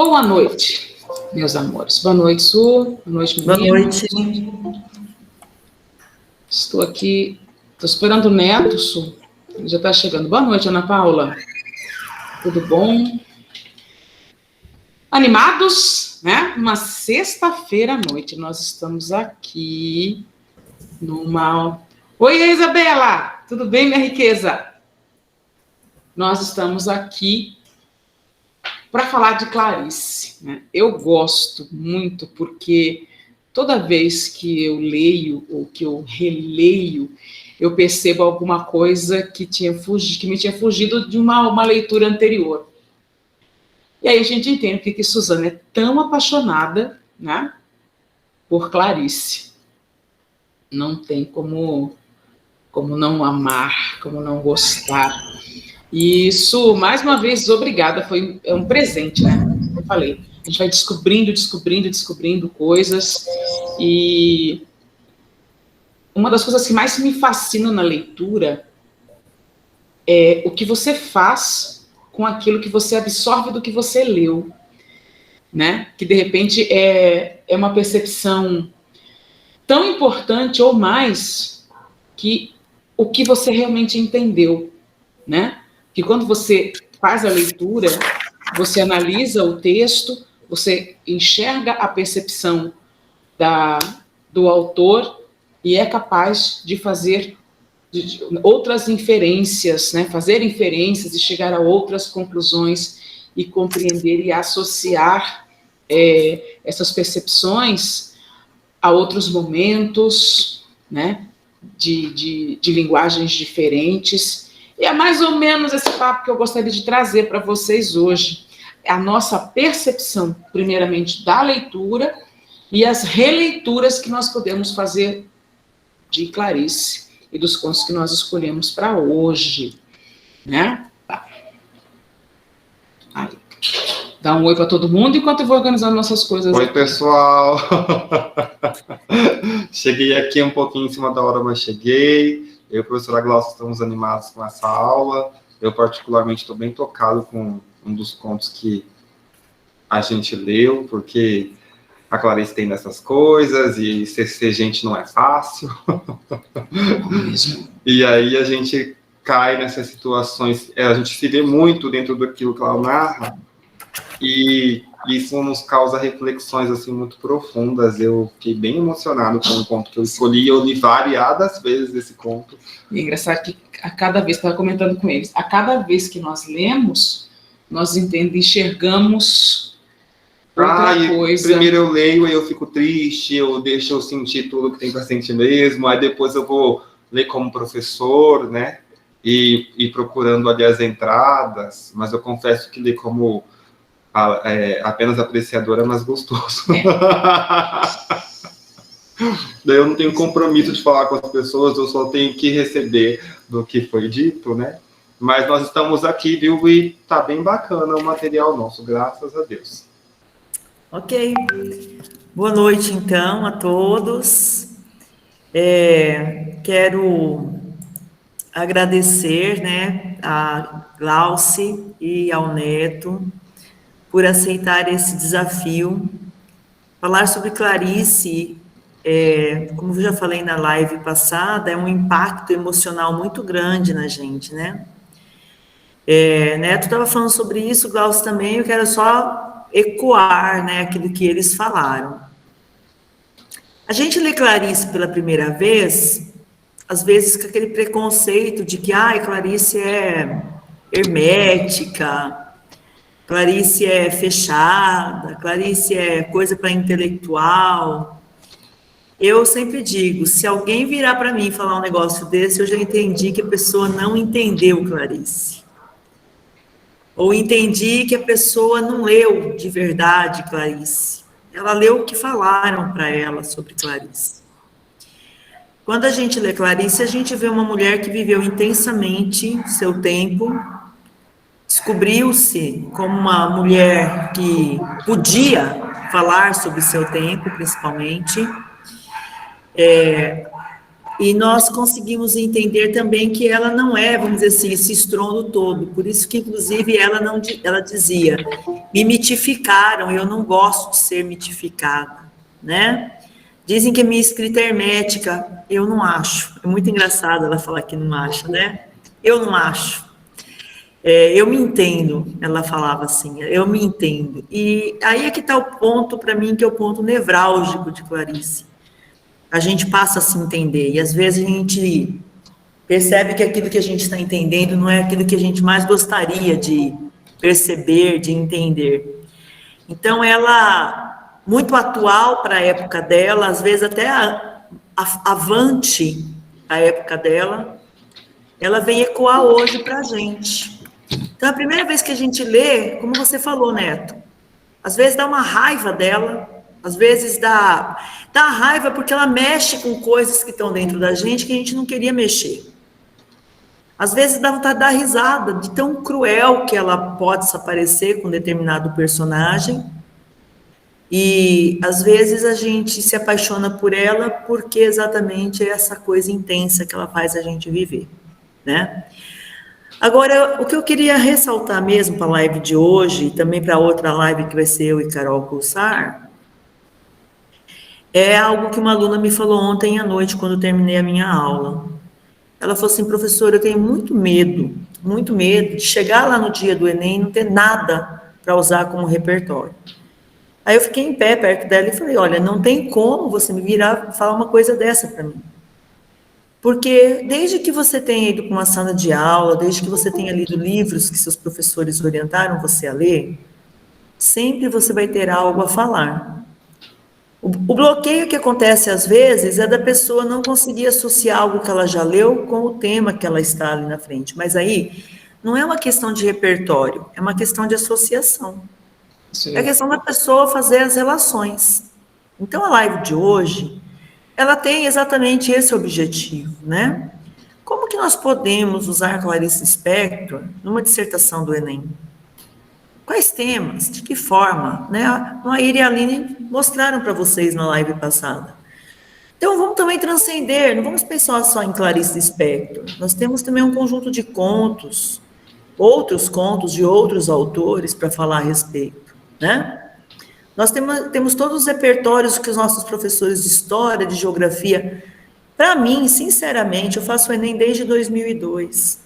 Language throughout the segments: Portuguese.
Boa noite, meus amores. Boa noite, Su. Boa noite, meninas. Boa noite. Estou aqui, estou esperando o Neto, Su. Ele já está chegando. Boa noite, Ana Paula. Tudo bom? Animados, né? Uma sexta-feira à noite. Nós estamos aqui numa... Oi, Isabela! Tudo bem, minha riqueza? Nós estamos aqui para falar de Clarice, né? Eu gosto muito porque toda vez que eu leio ou que eu releio, eu percebo alguma coisa que me tinha fugido de uma leitura anterior. E aí a gente entende porque que Suzana é tão apaixonada, né, por Clarice. Não tem como não amar, como não gostar. E isso, mais uma vez, obrigada, é um presente, né? Eu falei, a gente vai descobrindo coisas, e uma das coisas que mais me fascina na leitura é o que você faz com aquilo que você absorve do que você leu, né? Que, de repente, é uma percepção tão importante ou mais que o que você realmente entendeu, né? Que quando você faz a leitura, você analisa o texto, você enxerga a percepção do autor e é capaz de fazer outras inferências, né? Fazer inferências e chegar a outras conclusões e compreender e associar essas percepções a outros momentos, né? De linguagens diferentes. E é mais ou menos esse papo que eu gostaria de trazer para vocês hoje. A nossa percepção, primeiramente, da leitura e as releituras que nós podemos fazer de Clarice e dos contos que nós escolhemos para hoje, né? Tá. Aí. Dá um oi para todo mundo enquanto eu vou organizando nossas coisas. Oi, pessoal! Cheguei aqui um pouquinho em cima da hora, mas cheguei. Eu e a professora Glaucia estamos animados com essa aula. Eu, particularmente, estou bem tocado com um dos contos que a gente leu, porque a Clarice tem dessas coisas, e ser gente não é fácil. E aí a gente cai nessas situações, a gente se vê muito dentro daquilo que ela narra, e isso nos causa reflexões assim muito profundas. Eu fiquei bem emocionado com o conto que eu escolhi. Eu li variadas vezes esse conto. E é engraçado que a cada vez, estava comentando com eles, a cada vez que nós lemos, nós enxergamos outra coisa. Primeiro eu leio e eu fico triste, eu deixo eu sentir tudo que tem para sentir mesmo, aí depois eu vou ler como professor, né, e procurando ali as entradas, mas eu confesso que ler como apenas apreciadora é mais gostoso. Daí eu não tenho compromisso de falar com as pessoas, eu só tenho que receber do que foi dito, né? Mas nós estamos aqui, viu? E tá bem bacana o material nosso, graças a Deus. Ok. Boa noite, então, a todos. Quero agradecer, né, a Glaucia e ao Neto por aceitar esse desafio. Falar sobre Clarice, como eu já falei na live passada, é um impacto emocional muito grande na gente, né? Neto estava falando sobre isso, Glaucia também, eu quero só ecoar, né, aquilo que eles falaram. A gente lê Clarice pela primeira vez, às vezes com aquele preconceito de que Clarice é hermética, Clarice é fechada, Clarice é coisa para intelectual. Eu sempre digo, se alguém virar para mim e falar um negócio desse, eu já entendi que a pessoa não entendeu Clarice. Ou entendi que a pessoa não leu de verdade Clarice. Ela leu o que falaram para ela sobre Clarice. Quando a gente lê Clarice, a gente vê uma mulher que viveu intensamente seu tempo, descobriu-se como uma mulher que podia falar sobre seu tempo, principalmente, E nós conseguimos entender também que ela não é, vamos dizer assim, esse estrondo todo. Por isso que, inclusive, ela dizia, me mitificaram, eu não gosto de ser mitificada, né? Dizem que a minha escrita é hermética, eu não acho. É muito engraçado ela falar que não acha, né? Eu não acho. Eu me entendo, ela falava assim, eu me entendo. E aí é que está o ponto, para mim, que é o ponto nevrálgico de Clarice. A gente passa a se entender, e às vezes a gente percebe que aquilo que a gente está entendendo não é aquilo que a gente mais gostaria de perceber, de entender. Então, ela, muito atual para a época dela, às vezes até avante a época dela, ela vem ecoar hoje para a gente. Então, a primeira vez que a gente lê, como você falou, Neto, às vezes dá uma raiva dela, às vezes dá raiva porque ela mexe com coisas que estão dentro da gente que a gente não queria mexer. Às vezes dá vontade de dar risada, de tão cruel que ela pode se aparecer com determinado personagem. E, às vezes, a gente se apaixona por ela porque exatamente é essa coisa intensa que ela faz a gente viver, né? Agora, o que eu queria ressaltar mesmo para a live de hoje, e também para outra live que vai ser eu e Carol Pulsar, é algo que uma aluna me falou ontem à noite, quando eu terminei a minha aula. Ela falou assim, professora, eu tenho muito medo de chegar lá no dia do Enem e não ter nada para usar como repertório. Aí eu fiquei em pé perto dela e falei, olha, não tem como você me virar e falar uma coisa dessa para mim. Porque desde que você tenha ido para uma sala de aula, desde que você tenha lido livros que seus professores orientaram você a ler, sempre você vai ter algo a falar. O bloqueio que acontece às vezes é da pessoa não conseguir associar algo que ela já leu com o tema que ela está ali na frente. Mas aí não é uma questão de repertório, é uma questão de associação. Sim. É a questão da pessoa fazer as relações. Então a live de hoje, ela tem exatamente esse objetivo, né? Como que nós podemos usar Clarice Lispector numa dissertação do Enem? Quais temas? De que forma? Né? A Maíra e a Aline mostraram para vocês na live passada. Então, vamos também transcender, não vamos pensar só em Clarice Lispector. Nós temos também um conjunto de contos, outros contos de outros autores para falar a respeito, né? Nós temos todos os repertórios que os nossos professores de história, de geografia. Para mim, sinceramente, eu faço o Enem desde 2002.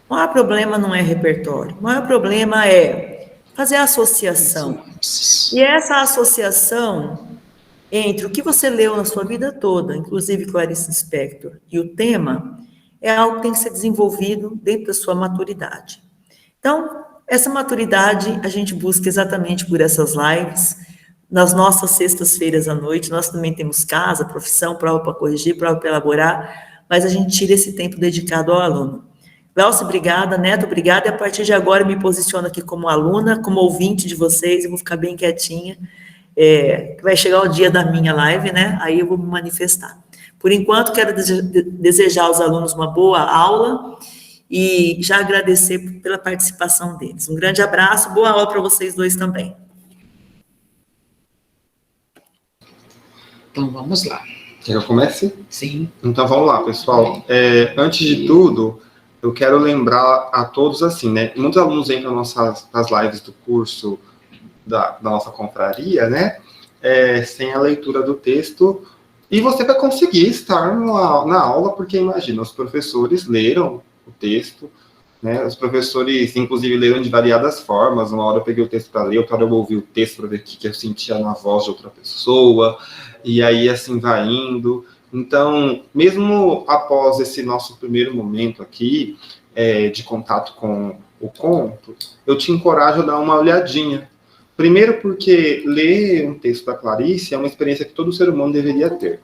O maior problema não é repertório, o maior problema é fazer a associação. E essa associação entre o que você leu na sua vida toda, inclusive Clarice Lispector, e o tema, é algo que tem que ser desenvolvido dentro da sua maturidade. Então, essa maturidade a gente busca exatamente por essas lives. Nas nossas sextas-feiras à noite, nós também temos casa, profissão, prova para corrigir, prova para elaborar, mas a gente tira esse tempo dedicado ao aluno. Glaucia, obrigada. Neto, obrigada. E a partir de agora eu me posiciono aqui como aluna, como ouvinte de vocês, eu vou ficar bem quietinha. Vai chegar o dia da minha live, né? Aí eu vou me manifestar. Por enquanto, quero desejar aos alunos uma boa aula e já agradecer pela participação deles. Um grande abraço, boa aula para vocês dois também. Então, vamos lá. Quer que eu comece? Sim. Então, vamos lá, pessoal. Antes de tudo, eu quero lembrar a todos assim, né? Muitos alunos entram nas lives do curso da nossa confraria, né? Sem a leitura do texto. E você vai conseguir estar na aula, porque imagina, os professores leram o texto, né? Os professores, inclusive, leram de variadas formas. Uma hora eu peguei o texto para ler, outra hora eu ouvi o texto para ver o que eu sentia na voz de outra pessoa. E aí, assim, vai indo. Então, mesmo após esse nosso primeiro momento aqui, de contato com o conto, eu te encorajo a dar uma olhadinha. Primeiro porque ler um texto da Clarice é uma experiência que todo ser humano deveria ter.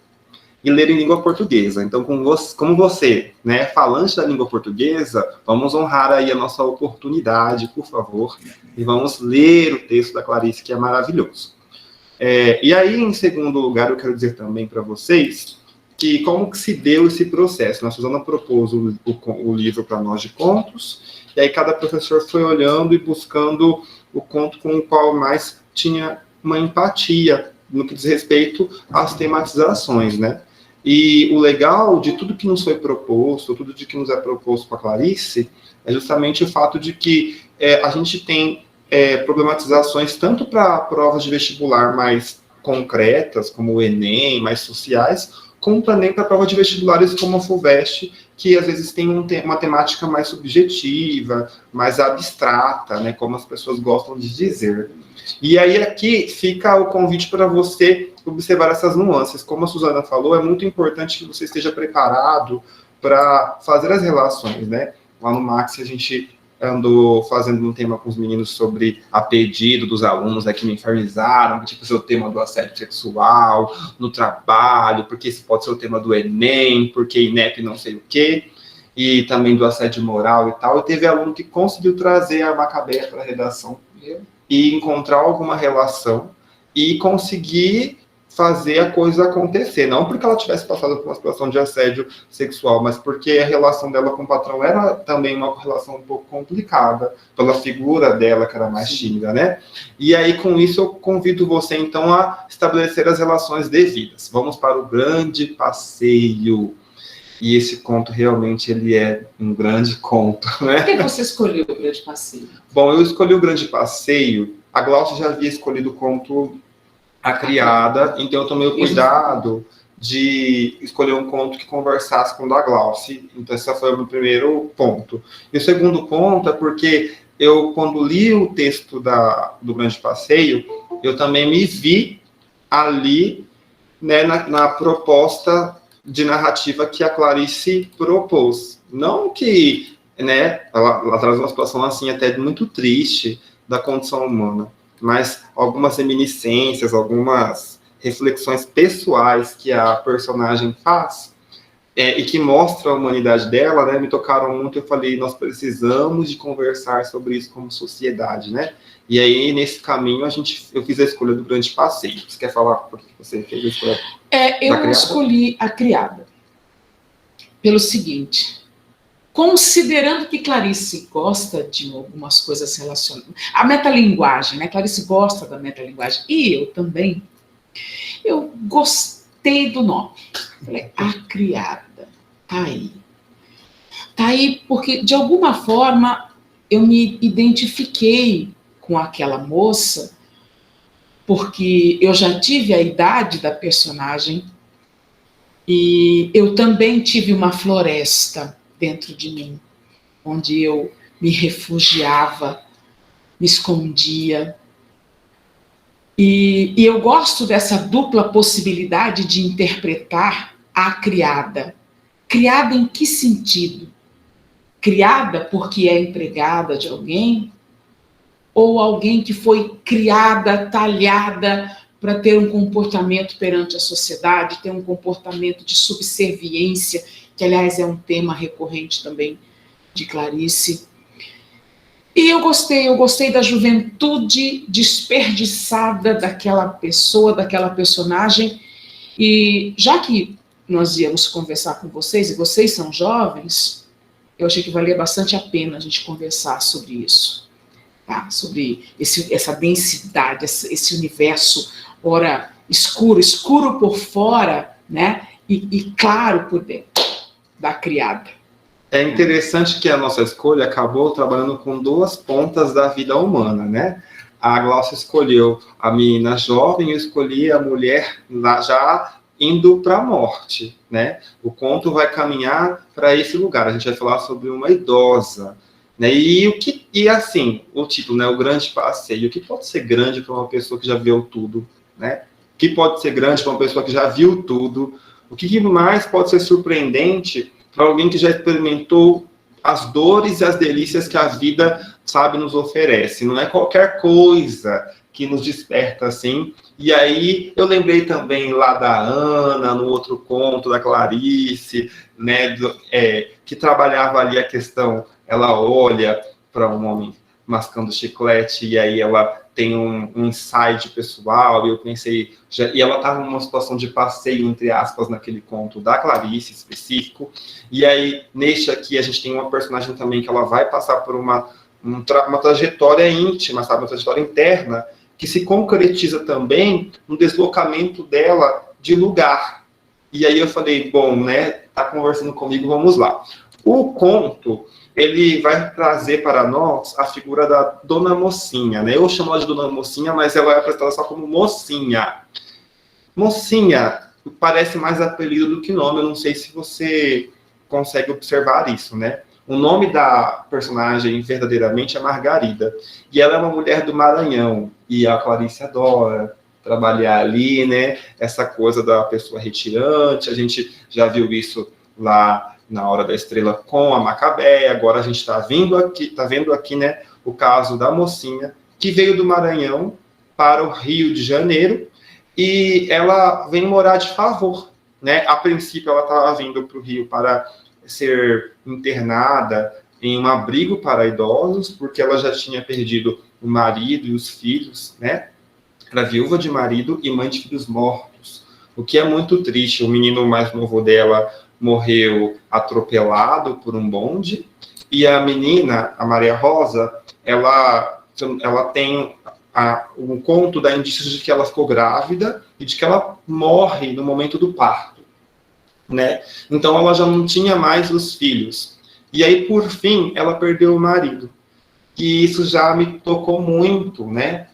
E ler em língua portuguesa. Então, como você, né, falante da língua portuguesa, vamos honrar aí a nossa oportunidade, por favor, e vamos ler o texto da Clarice, que é maravilhoso. E aí, em segundo lugar, eu quero dizer também para vocês que como que se deu esse processo. Nossa Suzana propôs o livro para nós de contos, e aí cada professor foi olhando e buscando o conto com o qual mais tinha uma empatia no que diz respeito às tematizações, né? E o legal de tudo que nos foi proposto, tudo de que nos é proposto com a Clarice, é justamente o fato de que a gente tem problematizações tanto para provas de vestibular mais concretas, como o Enem, mais sociais, como também para provas de vestibulares como a FUVEST, que às vezes tem uma temática mais subjetiva, mais abstrata, né, como as pessoas gostam de dizer. E aí aqui fica o convite para você observar essas nuances. Como a Suzana falou, é muito importante que você esteja preparado para fazer as relações, né? Lá no Max a gente andou fazendo um tema com os meninos sobre a pedido dos alunos, né, que me infernizaram, tipo, ser o tema do assédio sexual no trabalho, porque esse pode ser o tema do Enem, porque INEP não sei o quê, e também do assédio moral e tal. E teve aluno que conseguiu trazer a Macabeia para a redação e encontrar alguma relação e conseguir fazer a coisa acontecer, não porque ela tivesse passado por uma situação de assédio sexual, mas porque a relação dela com o patrão era também uma relação um pouco complicada, pela figura dela, que era mais tímida, né? E aí, com isso, eu convido você, então, a estabelecer as relações devidas. Vamos para o grande passeio. E esse conto, realmente, ele é um grande conto, né? Por que você escolheu o grande passeio? Bom, eu escolhi o grande passeio, a Glaucia já havia escolhido o conto A Criada, então eu tomei o cuidado de escolher um conto que conversasse com o da Glaucia, então esse foi o meu primeiro ponto. E o segundo ponto é porque eu, quando li o texto do Grande Passeio, eu também me vi ali, né, na proposta de narrativa que a Clarice propôs. Não que, né, ela traz uma situação assim até muito triste da condição humana, mas algumas reminiscências, algumas reflexões pessoais que a personagem faz e que mostram a humanidade dela, né, me tocaram muito. Eu falei, nós precisamos de conversar sobre isso como sociedade, né? E aí, nesse caminho, eu fiz a escolha do Grande Passeio. Você quer falar por que você fez a escolha eu escolhi A Criada pelo seguinte: considerando que Clarice gosta de algumas coisas relacionadas, a metalinguagem, né? Clarice gosta da metalinguagem, e eu também, eu gostei do nome. Falei, A Criada, tá aí. Tá aí porque, de alguma forma, eu me identifiquei com aquela moça, porque eu já tive a idade da personagem, e eu também tive uma floresta dentro de mim, onde eu me refugiava, me escondia. E eu gosto dessa dupla possibilidade de interpretar a criada. Criada em que sentido? Criada porque é empregada de alguém? Ou alguém que foi criada, talhada para ter um comportamento perante a sociedade, ter um comportamento de subserviência, que, aliás, é um tema recorrente também de Clarice. E eu gostei da juventude desperdiçada daquela pessoa, daquela personagem. E já que nós íamos conversar com vocês, e vocês são jovens, eu achei que valia bastante a pena a gente conversar sobre isso, tá? Sobre essa densidade, esse universo, ora escuro por fora, né? E claro por dentro, da criada. É interessante que a nossa escolha acabou trabalhando com duas pontas da vida humana, né? A Glaucia escolheu a menina jovem, eu escolhi a mulher já indo para a morte, né? O conto vai caminhar para esse lugar. A gente vai falar sobre uma idosa, né? E assim, o título, né? O Grande Passeio. O que pode ser grande para uma pessoa que já viu tudo, né? O que pode ser grande para uma pessoa que já viu tudo? O que mais pode ser surpreendente para alguém que já experimentou as dores e as delícias que a vida, sabe, nos oferece? Não é qualquer coisa que nos desperta assim. E aí eu lembrei também lá da Ana, no outro conto da Clarice, né, que trabalhava ali a questão, ela olha para um homem mascando chiclete e aí ela tem um insight pessoal, e eu pensei, e ela estava numa situação de passeio, entre aspas, naquele conto da Clarice específico, e aí, neste aqui, a gente tem uma personagem também que ela vai passar por uma trajetória íntima, sabe, uma trajetória interna, que se concretiza também no deslocamento dela de lugar, E aí eu falei, bom, né, tá conversando comigo, vamos lá. O conto, ele vai trazer para nós a figura da Dona Mocinha, né? Eu chamo ela de Dona Mocinha, mas ela é apresentada só como Mocinha. Mocinha parece mais apelido do que nome, eu não sei se você consegue observar isso, né? O nome da personagem verdadeiramente é Margarida, e ela é uma mulher do Maranhão, e a Clarice adora trabalhar ali, né? Essa coisa da pessoa retirante, a gente já viu isso lá na Hora da Estrela com a Macabéia, agora a gente está vendo aqui, né, o caso da mocinha, que veio do Maranhão para o Rio de Janeiro, e ela vem morar de favor, né? A princípio ela estava vindo para o Rio para ser internada em um abrigo para idosos, porque ela já tinha perdido o marido e os filhos, né? Era viúva de marido e mãe de filhos mortos, o que é muito triste. O menino mais novo dela morreu atropelado por um bonde, e a menina, a Maria Rosa, ela tem um conto dá indícios de que ela ficou grávida e de que ela morre no momento do parto, né? Então ela já não tinha mais os filhos. E aí, por fim, ela perdeu o marido. E isso já me tocou muito, né?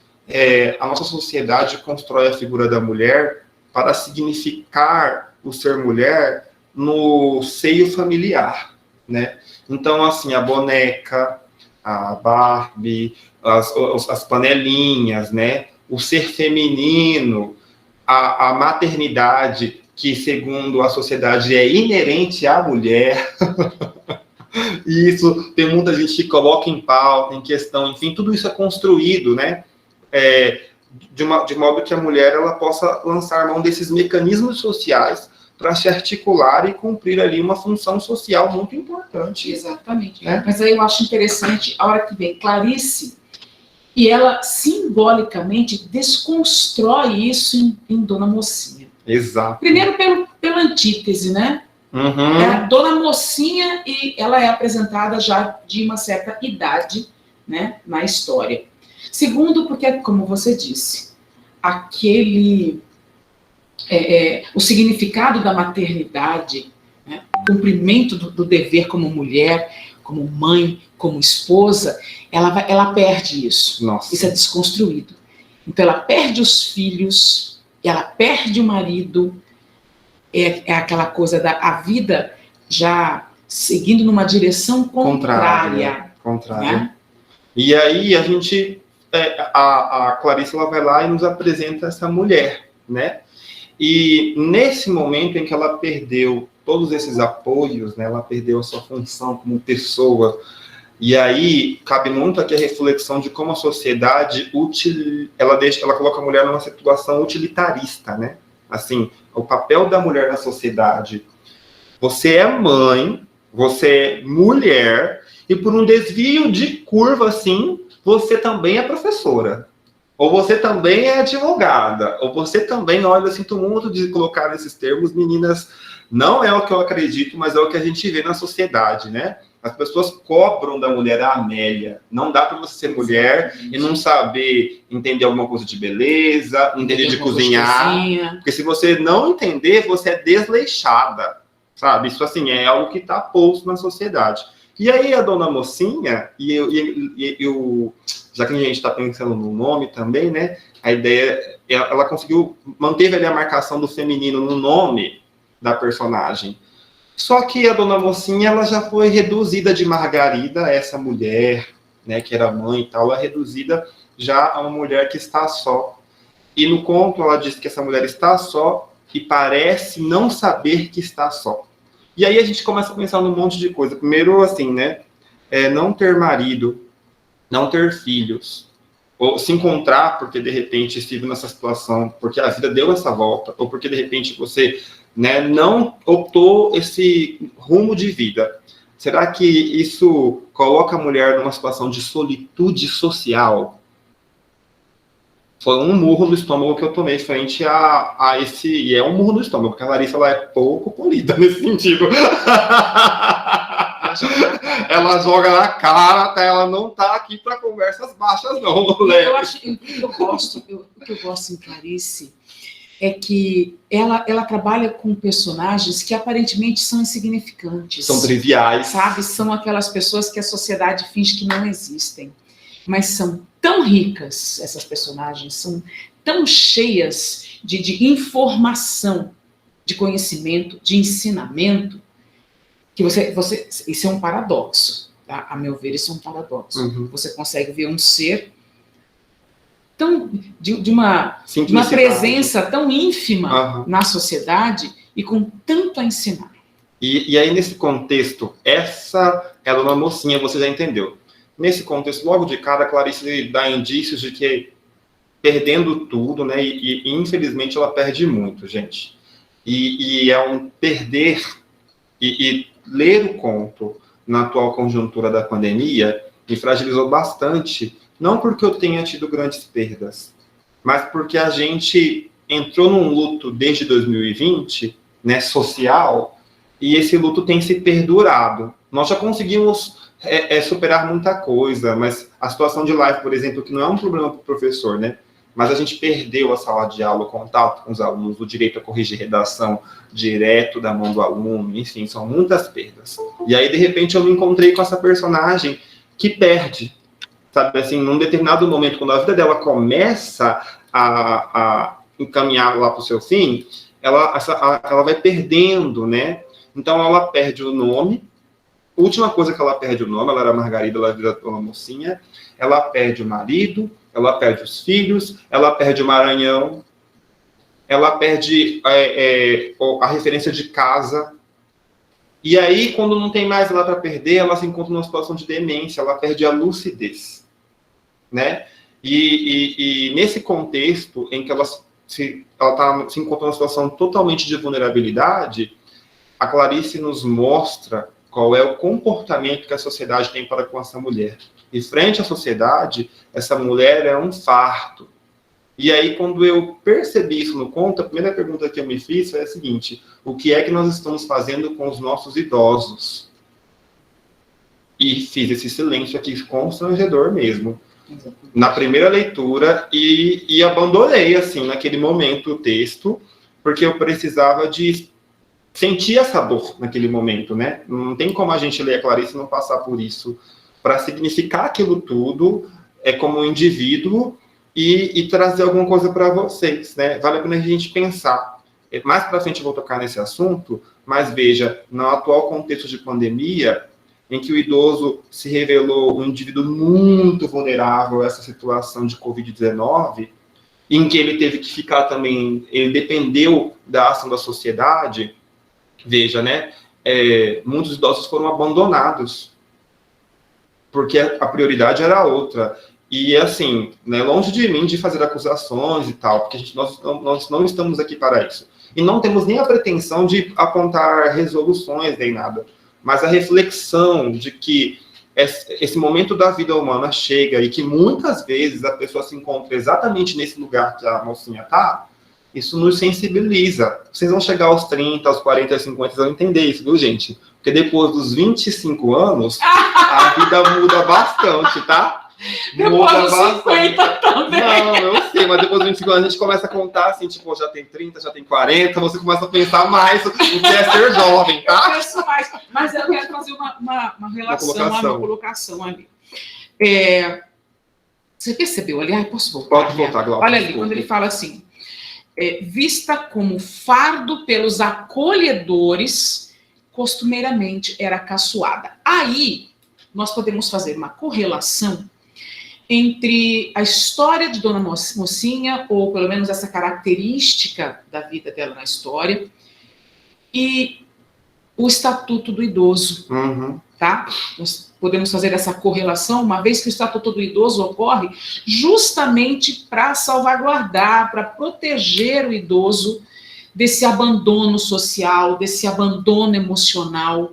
A nossa sociedade constrói a figura da mulher para significar o ser mulher no seio familiar, né? Então, assim, a boneca, a Barbie, as panelinhas, né? O ser feminino, a maternidade, que segundo a sociedade é inerente à mulher. E isso tem muita gente que coloca em pauta, em questão, enfim, tudo isso é construído, né? De modo que a mulher ela possa lançar mão desses mecanismos sociais para se articular e cumprir ali uma função social muito importante. Exatamente. Né? Mas aí eu acho interessante a hora que vem Clarice, e ela simbolicamente desconstrói isso em Dona Mocinha. Exato. Primeiro pela antítese, né? Uhum. É a Dona Mocinha, e ela é apresentada já de uma certa idade, né, na história. Segundo, porque, como você disse, o significado da maternidade, né, o cumprimento do dever como mulher, como mãe, como esposa, ela perde isso. Nossa. Isso é desconstruído. Então, ela perde os filhos, ela perde o marido, é aquela coisa da vida já seguindo numa direção contrária. Né? E aí a gente, a Clarice ela vai lá e nos apresenta essa mulher, né? E nesse momento em que ela perdeu todos esses apoios, né? Ela perdeu a sua função como pessoa. E aí cabe muito aqui a reflexão de como a sociedade ela coloca a mulher numa situação utilitarista, né? Assim, o papel da mulher na sociedade. Você é mãe, você é mulher, e por um desvio de curva, assim, você também é professora. Ou você também é advogada. Ou você também, olha, eu sinto muito de colocar esses termos, meninas, não é o que eu acredito, mas é o que a gente vê na sociedade, né? As pessoas cobram da mulher a Amélia. Não dá para você ser mulher e não saber entender alguma coisa de beleza, entender de cozinhar. Porque se você não entender, você é desleixada, sabe? Isso, assim, é algo que está posto na sociedade. E aí a Dona Mocinha, já que a gente está pensando no nome também, né? A ideia, ela manteve ali a marcação do feminino no nome da personagem. Só que a Dona Mocinha, ela já foi reduzida de Margarida, essa mulher, né, que era mãe e tal, ela é reduzida já a uma mulher que está só. E no conto ela diz que essa mulher está só e parece não saber que está só. E aí a gente começa a pensar num monte de coisa. Primeiro, assim, né, não ter marido, não ter filhos, ou se encontrar porque de repente estive nessa situação, porque a vida deu essa volta, ou porque de repente você, né, não optou esse rumo de vida. Será que isso coloca a mulher numa situação de solitude social? Foi um murro no estômago que eu tomei frente a esse... E é um murro no estômago, porque a Larissa ela é pouco polida nesse sentido. Ela joga na cara, até ela não tá aqui para conversas baixas, não. Eu acho que o que eu gosto em Clarice é que ela trabalha com personagens que aparentemente são insignificantes. São triviais. Sabe? São aquelas pessoas que a sociedade finge que não existem. Mas são tão ricas, essas personagens, são tão cheias de informação, de conhecimento, de ensinamento, que isso é um paradoxo. Tá? A meu ver, isso é um paradoxo. Uhum. Você consegue ver um ser tão, de uma presença tão ínfima na sociedade e com tanto a ensinar. E aí, nesse contexto, essa é a Dona Mocinha, você já entendeu. Nesse contexto, logo de cara, a Clarice dá indícios de que perdendo tudo, né? E infelizmente ela perde muito, gente. E é um perder e ler o conto na atual conjuntura da pandemia me fragilizou bastante, não porque eu tenha tido grandes perdas, mas porque a gente entrou num luto desde 2020, né, social, e esse luto tem se perdurado. Nós já conseguimos superar muita coisa, mas a situação de live, por exemplo, que não é um problema para o professor, né? Mas a gente perdeu a sala de aula, o contato com os alunos, o direito a corrigir redação direto da mão do aluno, enfim, são muitas perdas. E aí, de repente, eu me encontrei com essa personagem que perde, sabe, assim, num determinado momento, quando a vida dela começa a encaminhar lá para o seu fim, ela vai perdendo, né? Então, ela perde o nome. A última coisa que ela perde o nome, ela era Margarida, ela vira Dona Mocinha. Ela perde o marido, ela perde os filhos, ela perde o Maranhão, ela perde a referência de casa. E aí, quando não tem mais ela para perder, ela se encontra numa situação de demência, ela perde a lucidez, né? E nesse contexto em que ela se encontra numa situação totalmente de vulnerabilidade, a Clarice nos mostra qual é o comportamento que a sociedade tem para com essa mulher. E frente à sociedade, essa mulher é um fardo. E aí, quando eu percebi isso no conto, a primeira pergunta que eu me fiz foi a seguinte: o que é que nós estamos fazendo com os nossos idosos? E fiz esse silêncio aqui constrangedor mesmo. Na primeira leitura, e abandonei, assim, naquele momento, o texto, porque eu precisava de sentir essa dor naquele momento, né? Não tem como a gente ler a Clarice e não passar por isso, para significar aquilo tudo como um indivíduo e trazer alguma coisa para vocês, né? Vale a pena a gente pensar. Mais para frente eu vou tocar nesse assunto, mas veja, no atual contexto de pandemia, em que o idoso se revelou um indivíduo muito vulnerável a essa situação de Covid-19, em que ele teve que ficar também, ele dependeu da ação da sociedade. Veja, né? Muitos idosos foram abandonados, porque a prioridade era outra. E, assim, né, longe de mim de fazer acusações e tal, porque nós não estamos aqui para isso. E não temos nem a pretensão de apontar resoluções nem nada. Mas a reflexão de que esse momento da vida humana chega e que muitas vezes a pessoa se encontra exatamente nesse lugar que a mocinha está, isso nos sensibiliza. Vocês vão chegar aos 30, aos 40, aos 50, vocês vão entender isso, viu, gente? Porque depois dos 25 anos, a vida muda bastante, tá? Depois dos 50 também. Não, eu sei, mas depois dos 25 anos a gente começa a contar assim, tipo, já tem 30, já tem 40, você começa a pensar mais o que é ser jovem, tá? Eu penso mais, mas eu quero fazer uma relação, uma colocação ali. Você percebeu ali? Posso voltar? Pode voltar, Glaucia. Olha ali, quando ele fala assim, vista como fardo pelos acolhedores, costumeiramente era caçoada. Aí, nós podemos fazer uma correlação entre a história de Dona Mocinha, ou pelo menos essa característica da vida dela na história, e o Estatuto do Idoso. Uhum. Tá? Nós podemos fazer essa correlação, uma vez que o Estatuto do Idoso ocorre justamente para salvaguardar, para proteger o idoso desse abandono social, desse abandono emocional,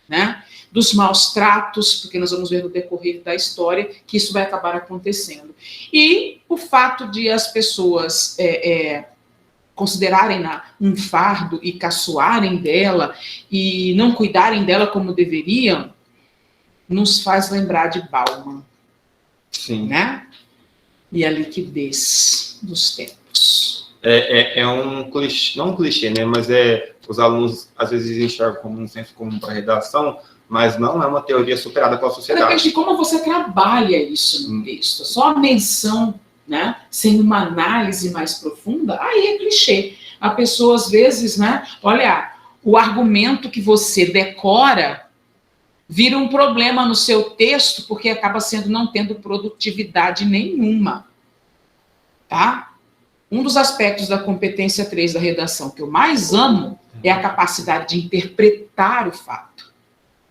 né? Dos maus tratos, porque nós vamos ver no decorrer da história que isso vai acabar acontecendo. E o fato de as pessoas considerarem um fardo e caçoarem dela e não cuidarem dela como deveriam, nos faz lembrar de Bauman. Sim. Né? E a liquidez dos tempos. É um clichê, não um clichê, né? Mas os alunos às vezes enxergam como um senso comum para redação, mas não é uma teoria superada pela sociedade. Depende de como você trabalha isso no texto. Só a menção, né, sem uma análise mais profunda, aí é clichê. A pessoa, às vezes, né, olha, o argumento que você decora vira um problema no seu texto, porque acaba não tendo produtividade nenhuma. Tá? Um dos aspectos da competência 3 da redação que eu mais amo é a capacidade de interpretar o fato.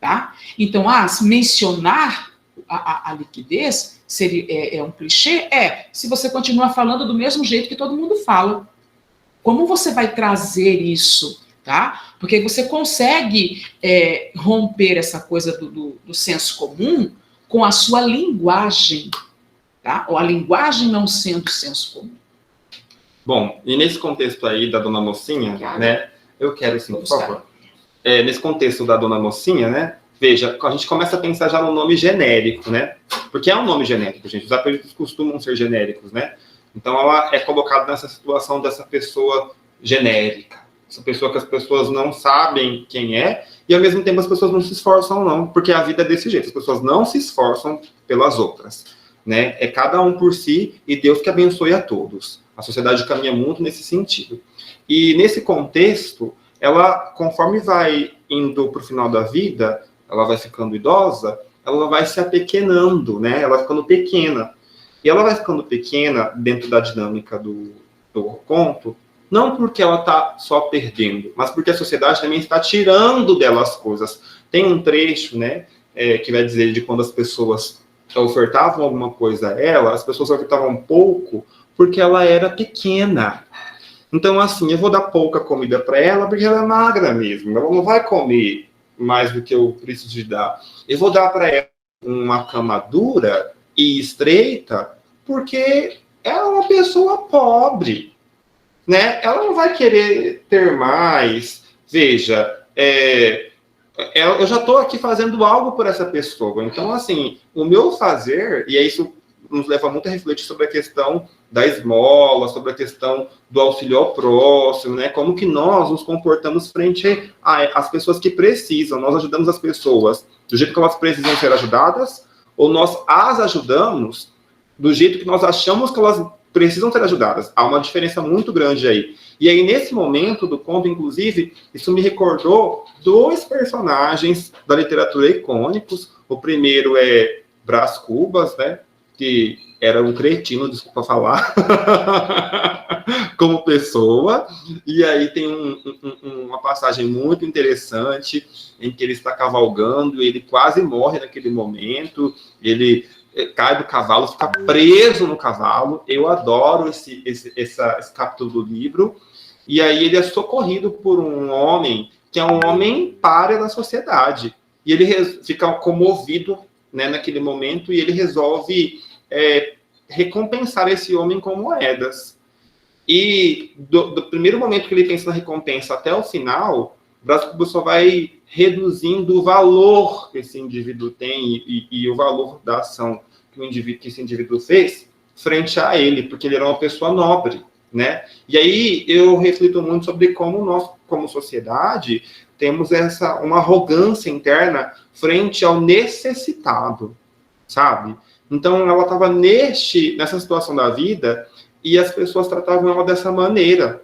Tá? Então, mencionar a liquidez é um clichê? Se você continuar falando do mesmo jeito que todo mundo fala. Como você vai trazer isso? Tá? Porque você consegue romper essa coisa do senso comum com a sua linguagem. Tá? Ou a linguagem não sendo senso comum. Bom, e nesse contexto aí da Dona Mocinha, né? Eu quero sim, por favor. Nesse contexto da Dona Mocinha, né? Veja, a gente começa a pensar já no nome genérico, né? Porque é um nome genérico, gente. Os apelidos costumam ser genéricos, né? Então, ela é colocada nessa situação dessa pessoa genérica. Essa pessoa que as pessoas não sabem quem é, e ao mesmo tempo as pessoas não se esforçam, não, porque a vida é desse jeito. As pessoas não se esforçam pelas outras, né? É cada um por si e Deus que abençoe a todos. A sociedade caminha muito nesse sentido. E nesse contexto, ela, conforme vai indo para o final da vida, ela vai ficando idosa, ela vai se apequenando, né? Ela vai ficando pequena. E ela vai ficando pequena dentro da dinâmica do conto, não porque ela está só perdendo, mas porque a sociedade também está tirando dela as coisas. Tem um trecho, né, que vai dizer de quando as pessoas ofertavam alguma coisa a ela, as pessoas ofertavam pouco porque ela era pequena. Então, assim, eu vou dar pouca comida para ela porque ela é magra mesmo. Ela não vai comer mais do que eu preciso de dar. Eu vou dar para ela uma cama dura e estreita porque ela é uma pessoa pobre, né? Ela não vai querer ter mais. Veja, eu já estou aqui fazendo algo por essa pessoa. Então, assim, o meu fazer, e isso nos leva muito a refletir sobre a questão da esmola, sobre a questão do auxílio ao próximo, né? Como que nós nos comportamos frente às pessoas que precisam. Nós ajudamos as pessoas do jeito que elas precisam ser ajudadas, ou nós as ajudamos do jeito que nós achamos que elas precisam ser ajudadas. Há uma diferença muito grande aí. E aí, nesse momento do conto, inclusive, isso me recordou 2 personagens da literatura icônicos. O primeiro é Brás Cubas, né? Que era um cretino, desculpa falar, como pessoa. E aí tem uma passagem muito interessante em que ele está cavalgando, ele quase morre naquele momento, ele cai do cavalo, fica preso no cavalo. Eu adoro esse capítulo do livro. E aí ele é socorrido por um homem que é um homem pária da sociedade. E ele fica comovido, né, naquele momento, e ele resolve recompensar esse homem com moedas. E do primeiro momento que ele pensa na recompensa até o final, Brás Cubas só vai reduzindo o valor que esse indivíduo tem e o valor da ação que esse indivíduo fez frente a ele, porque ele era uma pessoa nobre, né? E aí eu reflito muito sobre como nós, como sociedade, temos uma arrogância interna frente ao necessitado, sabe? Então, ela estava nessa situação da vida e as pessoas tratavam ela dessa maneira,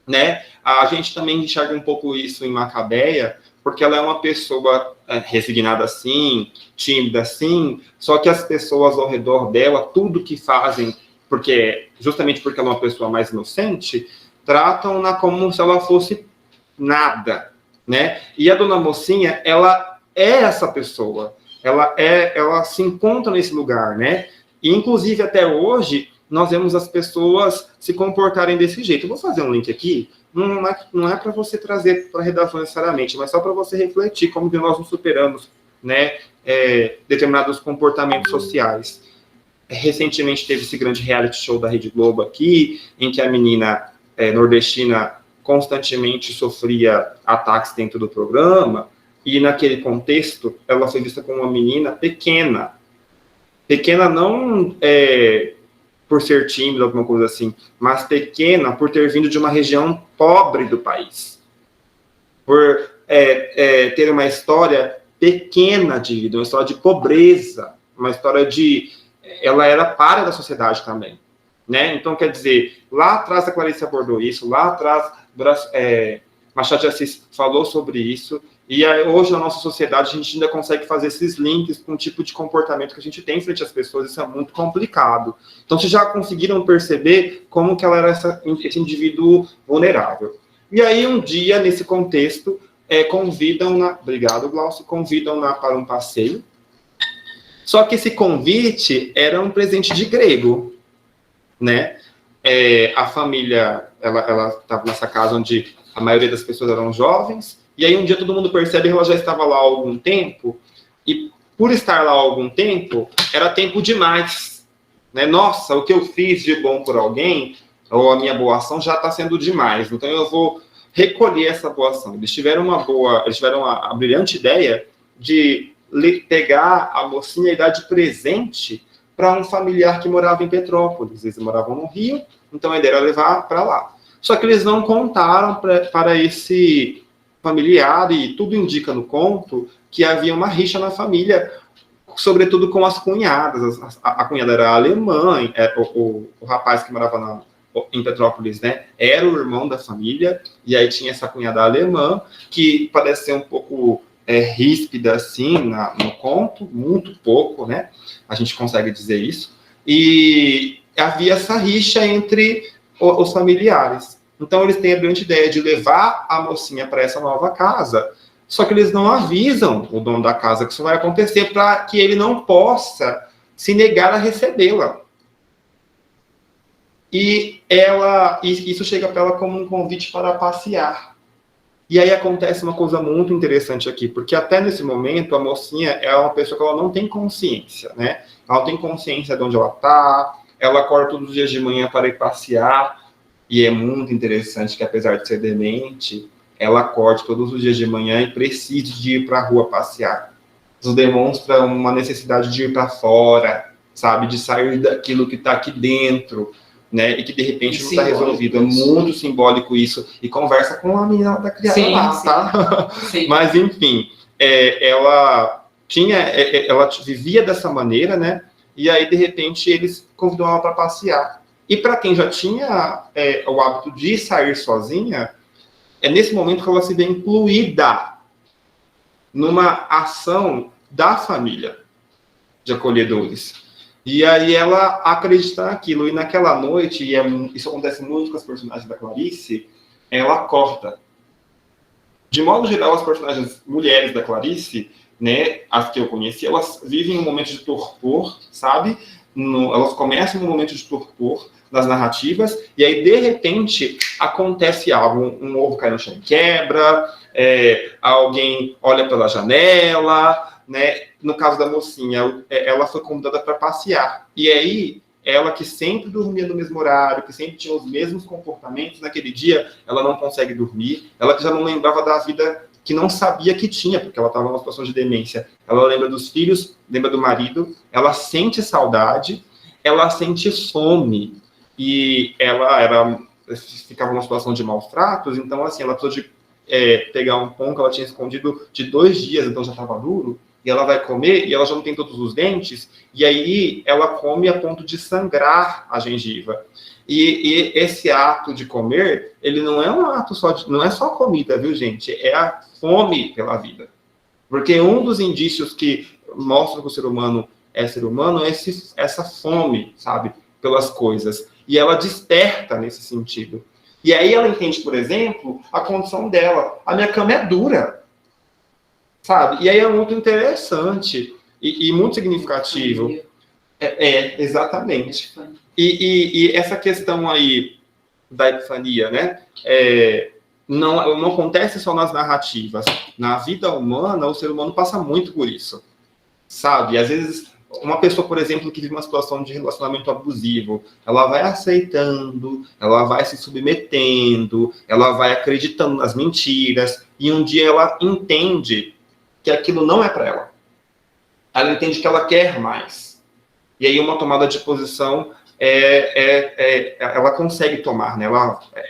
né? A gente também enxerga um pouco isso em Macabeia, porque ela é uma pessoa resignada assim, tímida assim, só que as pessoas ao redor dela, tudo que fazem, justamente porque ela é uma pessoa mais inocente, tratam-na como se ela fosse nada, né? E a Dona Mocinha, ela é essa pessoa. Ela se encontra nesse lugar, né? E, inclusive, até hoje, nós vemos as pessoas se comportarem desse jeito. Eu vou fazer um link aqui, não é para você trazer para a redação necessariamente, mas só para você refletir como que nós nos superamos, né? Determinados comportamentos sociais. Recentemente teve esse grande reality show da Rede Globo aqui, em que a menina nordestina constantemente sofria ataques dentro do programa, e naquele contexto, ela foi vista como uma menina pequena. Pequena não por ser tímida, alguma coisa assim, mas pequena por ter vindo de uma região pobre do país. Por ter uma história pequena de vida, uma história de pobreza, uma história de... Ela era pária da sociedade também, né? Então, quer dizer, lá atrás a Clarice abordou isso, lá atrás Machado de Assis falou sobre isso, e hoje na nossa sociedade a gente ainda consegue fazer esses links com o tipo de comportamento que a gente tem frente às pessoas, isso é muito complicado. Então, vocês já conseguiram perceber como que ela era esse indivíduo vulnerável. E aí, um dia, nesse contexto, convidam-na... Obrigado, Glaucio. Convidam-na para um passeio. Só que esse convite era um presente de grego, né? A família, ela estava nessa casa onde a maioria das pessoas eram jovens, e aí um dia todo mundo percebe que ela já estava lá há algum tempo, e por estar lá há algum tempo, era tempo demais, né? Nossa, o que eu fiz de bom por alguém, ou a minha boa ação já está sendo demais, então eu vou recolher essa boa ação. Eles tiveram a brilhante ideia de pegar a mocinha e dar de presente para um familiar que morava em Petrópolis. Eles moravam no Rio, então a ideia era levar para lá. Só que eles não contaram para esse familiar, e tudo indica no conto que havia uma rixa na família, sobretudo com as cunhadas. A cunhada era alemã, o rapaz que morava em Petrópolis, né, era o irmão da família, e aí tinha essa cunhada alemã, que parece ser um pouco ríspida, assim, no conto, muito pouco, né, a gente consegue dizer isso, e havia essa rixa entre os familiares. Então, eles têm a brilhante ideia de levar a mocinha para essa nova casa, só que eles não avisam o dono da casa que isso vai acontecer, para que ele não possa se negar a recebê-la. E isso chega para ela como um convite para passear. E aí acontece uma coisa muito interessante aqui, porque até nesse momento a mocinha é uma pessoa que ela não tem consciência, né? Ela não tem consciência de onde ela está, ela acorda todos os dias de manhã para ir passear, e é muito interessante que, apesar de ser demente, ela acorda todos os dias de manhã e precisa de ir para a rua passear. Isso demonstra uma necessidade de ir para fora, sabe? De sair daquilo que está aqui dentro, né? E que de repente não está resolvido. É muito simbólico isso. E conversa com a menina da criança lá, tá? Sim. Mas, enfim, ela vivia dessa maneira, né? E aí, de repente, eles convidam ela para passear. E para quem já tinha o hábito de sair sozinha, é nesse momento que ela se vê incluída numa ação da família de acolhedores. E aí ela acredita naquilo. E naquela noite, isso acontece muito com as personagens da Clarice, ela corta. De modo geral, as personagens mulheres da Clarice, né, as que eu conheci, elas vivem um momento de torpor, sabe? Elas começam um momento de torpor nas narrativas, e aí, de repente, acontece algo. Um ovo cai no chão e quebra, alguém olha pela janela, né? No caso da mocinha, ela foi convidada para passear. E aí, ela que sempre dormia no mesmo horário, que sempre tinha os mesmos comportamentos, naquele dia, ela não consegue dormir, ela que já não lembrava da vida, que não sabia que tinha, porque ela estava numa situação de demência. Ela lembra dos filhos, lembra do marido, ela sente saudade, ela sente fome, e ela ficava numa situação de maus tratos, então, assim, ela precisou de pegar um pão que ela tinha escondido de 2 dias, então já estava duro, e ela vai comer, e ela já não tem todos os dentes, e aí ela come a ponto de sangrar a gengiva. E esse ato de comer, ele não é um ato não é só comida, viu, gente? É a fome pela vida. Porque um dos indícios que mostram que o ser humano é essa fome, sabe, pelas coisas. E ela desperta nesse sentido. E aí ela entende, por exemplo, a condição dela. A minha cama é dura, sabe? E aí é muito interessante e muito significativo. Exatamente. E essa questão aí da epifania, né? Não acontece só nas narrativas. Na vida humana, o ser humano passa muito por isso, sabe? Às vezes, uma pessoa, por exemplo, que vive uma situação de relacionamento abusivo, ela vai aceitando, ela vai se submetendo, ela vai acreditando nas mentiras, e um dia ela entende que aquilo não é para ela. Ela entende que ela quer mais. E aí uma tomada de posição ela consegue tomar, né?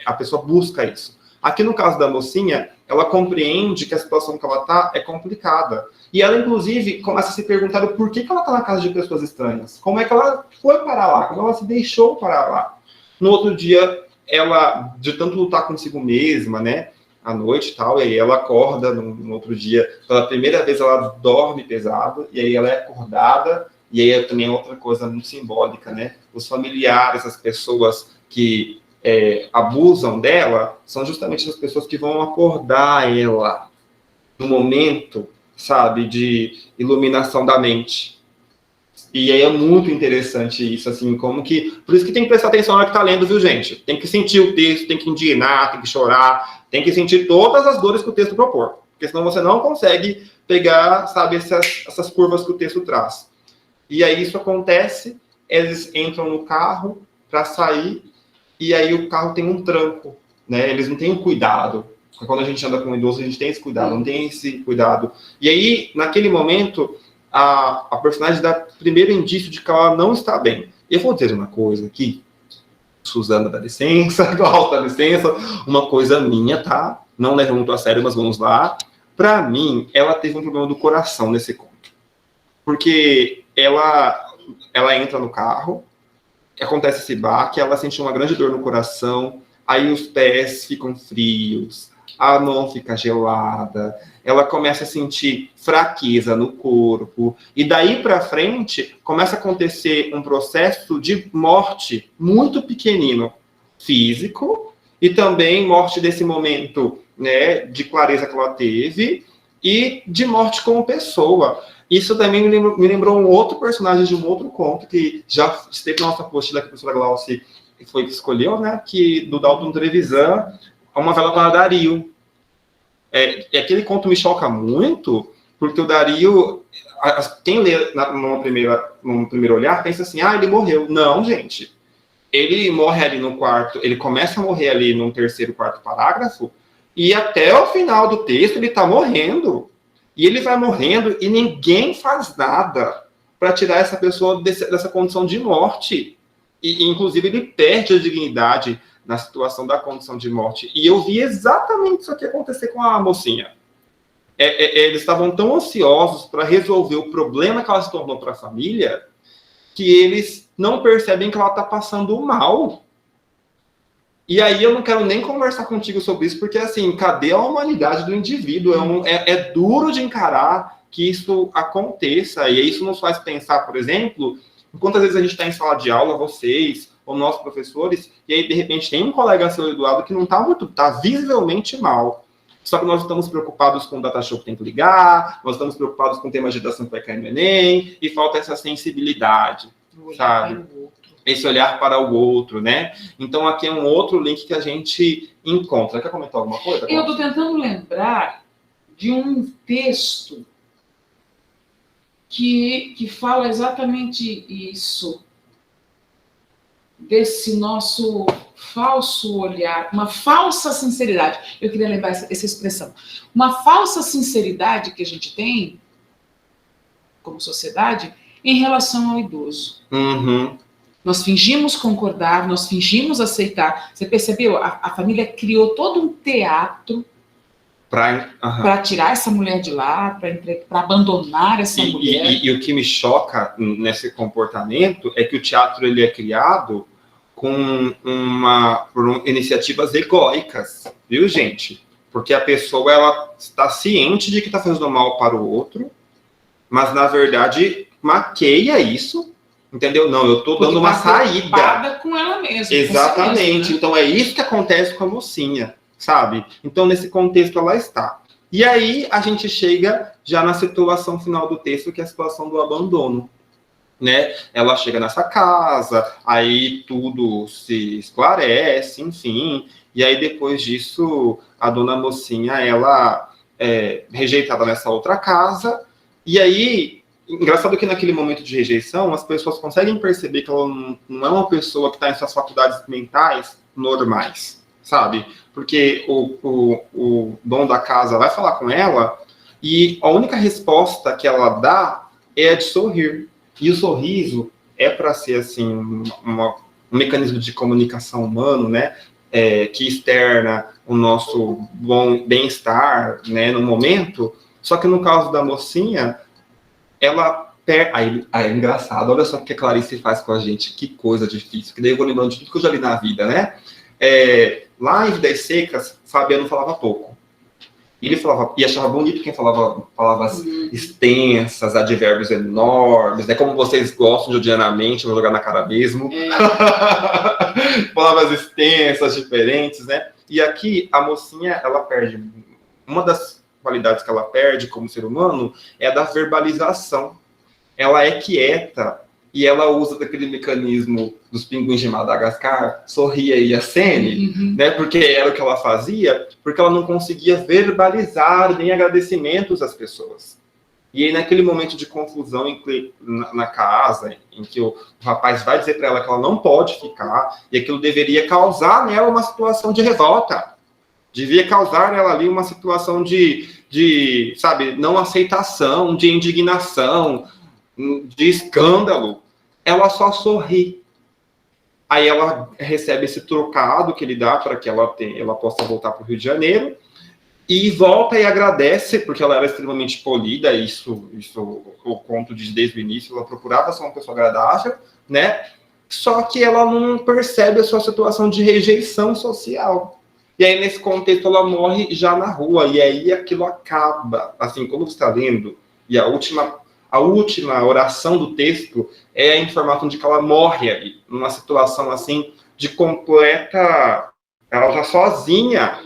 A pessoa busca isso. Aqui no caso da mocinha, ela compreende que a situação que ela está é complicada. E ela, inclusive, começa a se perguntar o porquê que ela está na casa de pessoas estranhas. Como é que ela foi parar lá? Como ela se deixou parar lá? No outro dia, ela, de tanto lutar consigo mesma, né? À noite e tal, e aí ela acorda no outro dia. Pela primeira vez, ela dorme pesado, e aí ela é acordada. E aí também é outra coisa muito simbólica, né? Os familiares, as pessoas que abusam dela, são justamente as pessoas que vão acordar ela no momento, sabe, de iluminação da mente. E aí é muito interessante isso, assim, como que... Por isso que tem que prestar atenção na hora que tá lendo, viu, gente? Tem que sentir o texto, tem que indignar, tem que chorar, tem que sentir todas as dores que o texto propor. Porque senão você não consegue pegar, sabe, essas curvas que o texto traz. E aí isso acontece, eles entram no carro para sair, e aí o carro tem um tranco, né? Eles não têm o cuidado. Quando a gente anda com um idoso, a gente tem esse cuidado, não tem esse cuidado. E aí, naquele momento, a personagem dá primeiro indício de que ela não está bem. E eu vou dizer uma coisa aqui, Suzana dá licença, Glaucia dá licença, uma coisa minha, tá? Não leva muito a sério, mas vamos lá. Para mim, ela teve um problema do coração nesse conto. Porque ela entra no carro, acontece esse baque, ela sente uma grande dor no coração, aí os pés ficam frios, a mão fica gelada, ela começa a sentir fraqueza no corpo, e daí para frente começa a acontecer um processo de morte muito pequenino, físico, e também morte desse momento, né, de clareza que ela teve, e de morte como pessoa. Isso também me lembrou um outro personagem de um outro conto, que já esteve na nossa apostila que a professora Glaucia foi que escolheu, né? Que do Dalton Trevisan, Uma Vela para Dario. Aquele conto me choca muito, porque o Dario, quem lê num primeiro olhar, pensa assim, ele morreu. Não, gente. Ele morre ali no quarto, ele começa a morrer ali no terceiro, quarto parágrafo, e até o final do texto ele está morrendo. E ele vai morrendo e ninguém faz nada para tirar essa pessoa dessa condição de morte. E, inclusive, ele perde a dignidade na situação da condição de morte. E eu vi exatamente isso aqui acontecer com a mocinha. Eles estavam tão ansiosos para resolver o problema que ela se tornou para a família, que eles não percebem que ela está passando mal. E aí eu não quero nem conversar contigo sobre isso, porque, assim, cadê a humanidade do indivíduo? É duro de encarar que isso aconteça, e isso nos faz pensar, por exemplo, quantas vezes a gente está em sala de aula, vocês, ou nossos professores, e aí, de repente, tem um colega seu do lado que não está visivelmente mal. Só que nós estamos preocupados com o data show que tem que ligar, nós estamos preocupados com o tema de redação que vai cair no Enem, e falta essa sensibilidade, sabe? Esse olhar para o outro, né? Então, aqui é um outro link que a gente encontra. Quer comentar alguma coisa? Eu estou tentando lembrar de um texto que fala exatamente isso, desse nosso falso olhar, uma falsa sinceridade. Eu queria lembrar essa expressão. Uma falsa sinceridade que a gente tem, como sociedade, em relação ao idoso. Uhum. Nós fingimos concordar, nós fingimos aceitar. Você percebeu? A família criou todo um teatro para tirar essa mulher de lá, para abandonar essa mulher. E o que me choca nesse comportamento é que o teatro ele é criado por iniciativas egóicas, viu, gente? Porque a pessoa ela está ciente de que está fazendo mal para o outro, mas, na verdade, maqueia isso. Entendeu? Não, eu estou dando uma saída. Com ela mesma. Exatamente. Né? Então, é isso que acontece com a mocinha, sabe? Então, nesse contexto, ela está. E aí, a gente chega já na situação final do texto, que é a situação do abandono. Né? Ela chega nessa casa, aí tudo se esclarece, enfim. E aí, depois disso, a dona mocinha, ela é rejeitada nessa outra casa. E aí... Engraçado que naquele momento de rejeição, as pessoas conseguem perceber que ela não é uma pessoa que está em suas faculdades mentais normais, sabe? Porque o dono da casa vai falar com ela e a única resposta que ela dá é a de sorrir. E o sorriso é para ser, assim, um mecanismo de comunicação humano, né, que externa o nosso bom bem-estar, né, no momento, só que no caso da mocinha, ela... Aí é engraçado, olha só o que a Clarice faz com a gente, que coisa difícil, que daí eu vou lembrando de tudo que eu já li na vida, né? Lá em Vidas Secas, Fabiano falava pouco. Ele falava, e achava bonito quem falava palavras extensas, advérbios enormes, né? Como vocês gostam odianamente, vou jogar na cara mesmo. Palavras extensas, diferentes, né? E aqui, a mocinha, ela perde. Uma das qualidades que ela perde como ser humano é a da verbalização. Ela é quieta e ela usa daquele mecanismo dos pinguins de Madagascar, sorria e acene, né? Porque era o que ela fazia, porque ela não conseguia verbalizar nem agradecimentos às pessoas. E aí, naquele momento de confusão na casa, em que o rapaz vai dizer para ela que ela não pode ficar, e aquilo deveria causar nela uma situação de revolta. Devia causar nela ali uma situação de sabe, não aceitação, de indignação, de escândalo. Ela só sorri. Aí ela recebe esse trocado que ele dá para que ela possa voltar para o Rio de Janeiro, e volta e agradece, porque ela era extremamente polida, isso eu conto desde o início, ela procurava ser uma pessoa agradável, né? Só que ela não percebe a sua situação de rejeição social. E aí, nesse contexto, ela morre já na rua, e aí aquilo acaba. Assim, quando você está lendo, e a última oração do texto é a informação de que ela morre ali, numa situação assim de completa... Ela tá sozinha,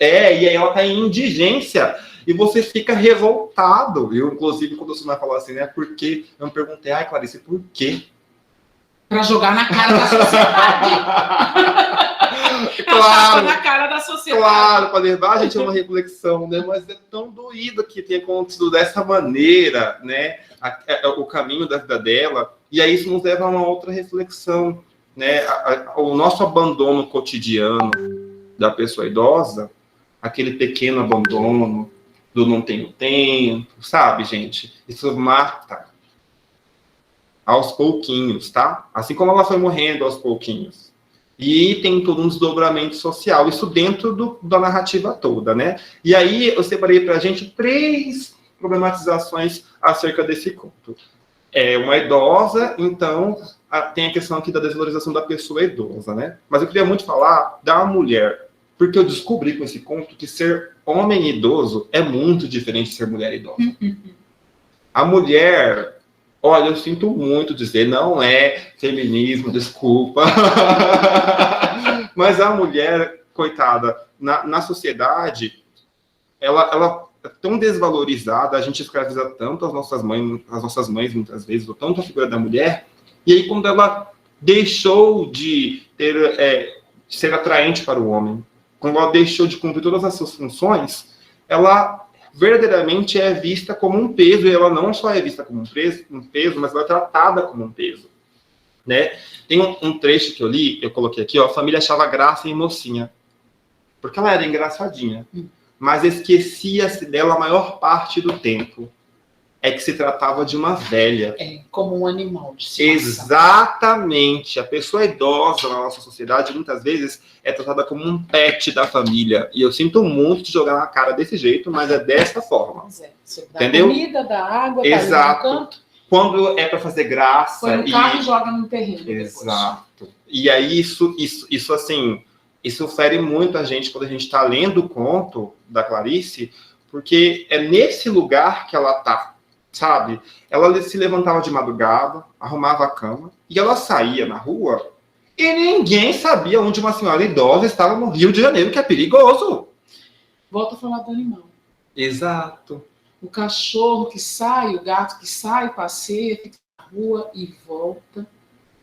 e aí ela tá em indigência, e você fica revoltado. Eu, inclusive, quando o Suna falou assim, né, por quê? Eu me perguntei, Clarice, por quê? Para jogar na cara da sociedade. Claro, na cara da sociedade. Claro, para levar a gente a uma reflexão, né? Mas é tão doído que tenha acontecido dessa maneira, né? O caminho da vida dela. E aí isso nos leva a uma outra reflexão, né? O nosso abandono cotidiano da pessoa idosa, aquele pequeno abandono do não tenho tempo, sabe, gente? Isso mata aos pouquinhos, tá? Assim como ela foi morrendo aos pouquinhos. E tem todo um desdobramento social, isso dentro da narrativa toda, né? E aí eu separei para a gente 3 problematizações acerca desse conto. Uma idosa, então, tem a questão aqui da desvalorização da pessoa idosa, né? Mas eu queria muito falar da mulher, porque eu descobri com esse conto que ser homem idoso é muito diferente de ser mulher idosa. A mulher... Olha, eu sinto muito dizer, não é feminismo, desculpa. Mas a mulher, coitada, na sociedade, ela é tão desvalorizada, a gente escraviza tanto as nossas mães muitas vezes, ou tanto a figura da mulher, e aí quando ela deixou de ser atraente para o homem, quando ela deixou de cumprir todas as suas funções, ela... verdadeiramente é vista como um peso, e ela não só é vista como um peso, mas ela é tratada como um peso, né? Tem um trecho que eu li, eu coloquei aqui, ó, a família achava graça em mocinha, porque ela era engraçadinha, mas esquecia-se dela a maior parte do tempo. É que se tratava de uma velha. Como um animal de estimação. Exatamente. A pessoa idosa na nossa sociedade, muitas vezes, é tratada como um pet da família. E eu sinto muito de jogar na cara desse jeito, mas é dessa forma. Você dá entendeu? Comida, dá água, exato. Tá ali no canto. Quando é para fazer graça... Põe no carro e joga no terreno. Exato. Depois. E aí, isso assim, isso fere muito a gente quando a gente está lendo o conto da Clarice, porque é nesse lugar que ela está. Sabe? Ela se levantava de madrugada, arrumava a cama, e ela saía na rua, e ninguém sabia onde uma senhora idosa estava no Rio de Janeiro, que é perigoso. Volta a falar do animal. Exato. O cachorro que sai, o gato que sai, passeia, fica na rua e volta,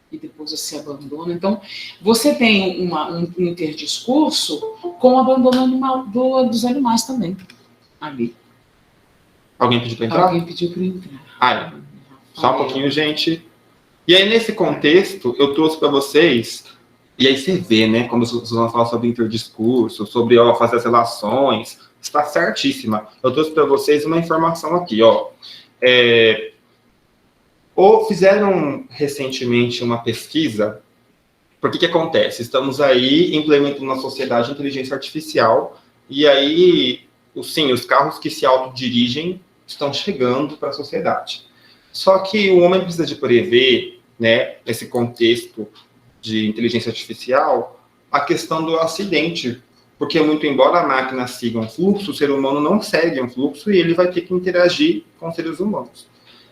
e depois você abandona. Então, você tem um interdiscurso com o abandono animal, dos animais também, ali. Alguém pediu para entrar? Alguém pediu para entrar. Só um pouquinho, gente. E aí, nesse contexto, eu trouxe para vocês, e aí você vê, né, quando vocês vão falar sobre interdiscurso, sobre fazer as relações, está certíssima. Eu trouxe para vocês uma informação aqui, ó. Ou fizeram recentemente uma pesquisa, porque que acontece? Estamos aí implementando na sociedade inteligência artificial, e aí, sim, os carros que se autodirigem estão chegando para a sociedade. Só que o homem precisa de prever, né, nesse contexto de inteligência artificial, a questão do acidente, porque muito embora a máquina siga um fluxo, o ser humano não segue um fluxo e ele vai ter que interagir com os seres humanos.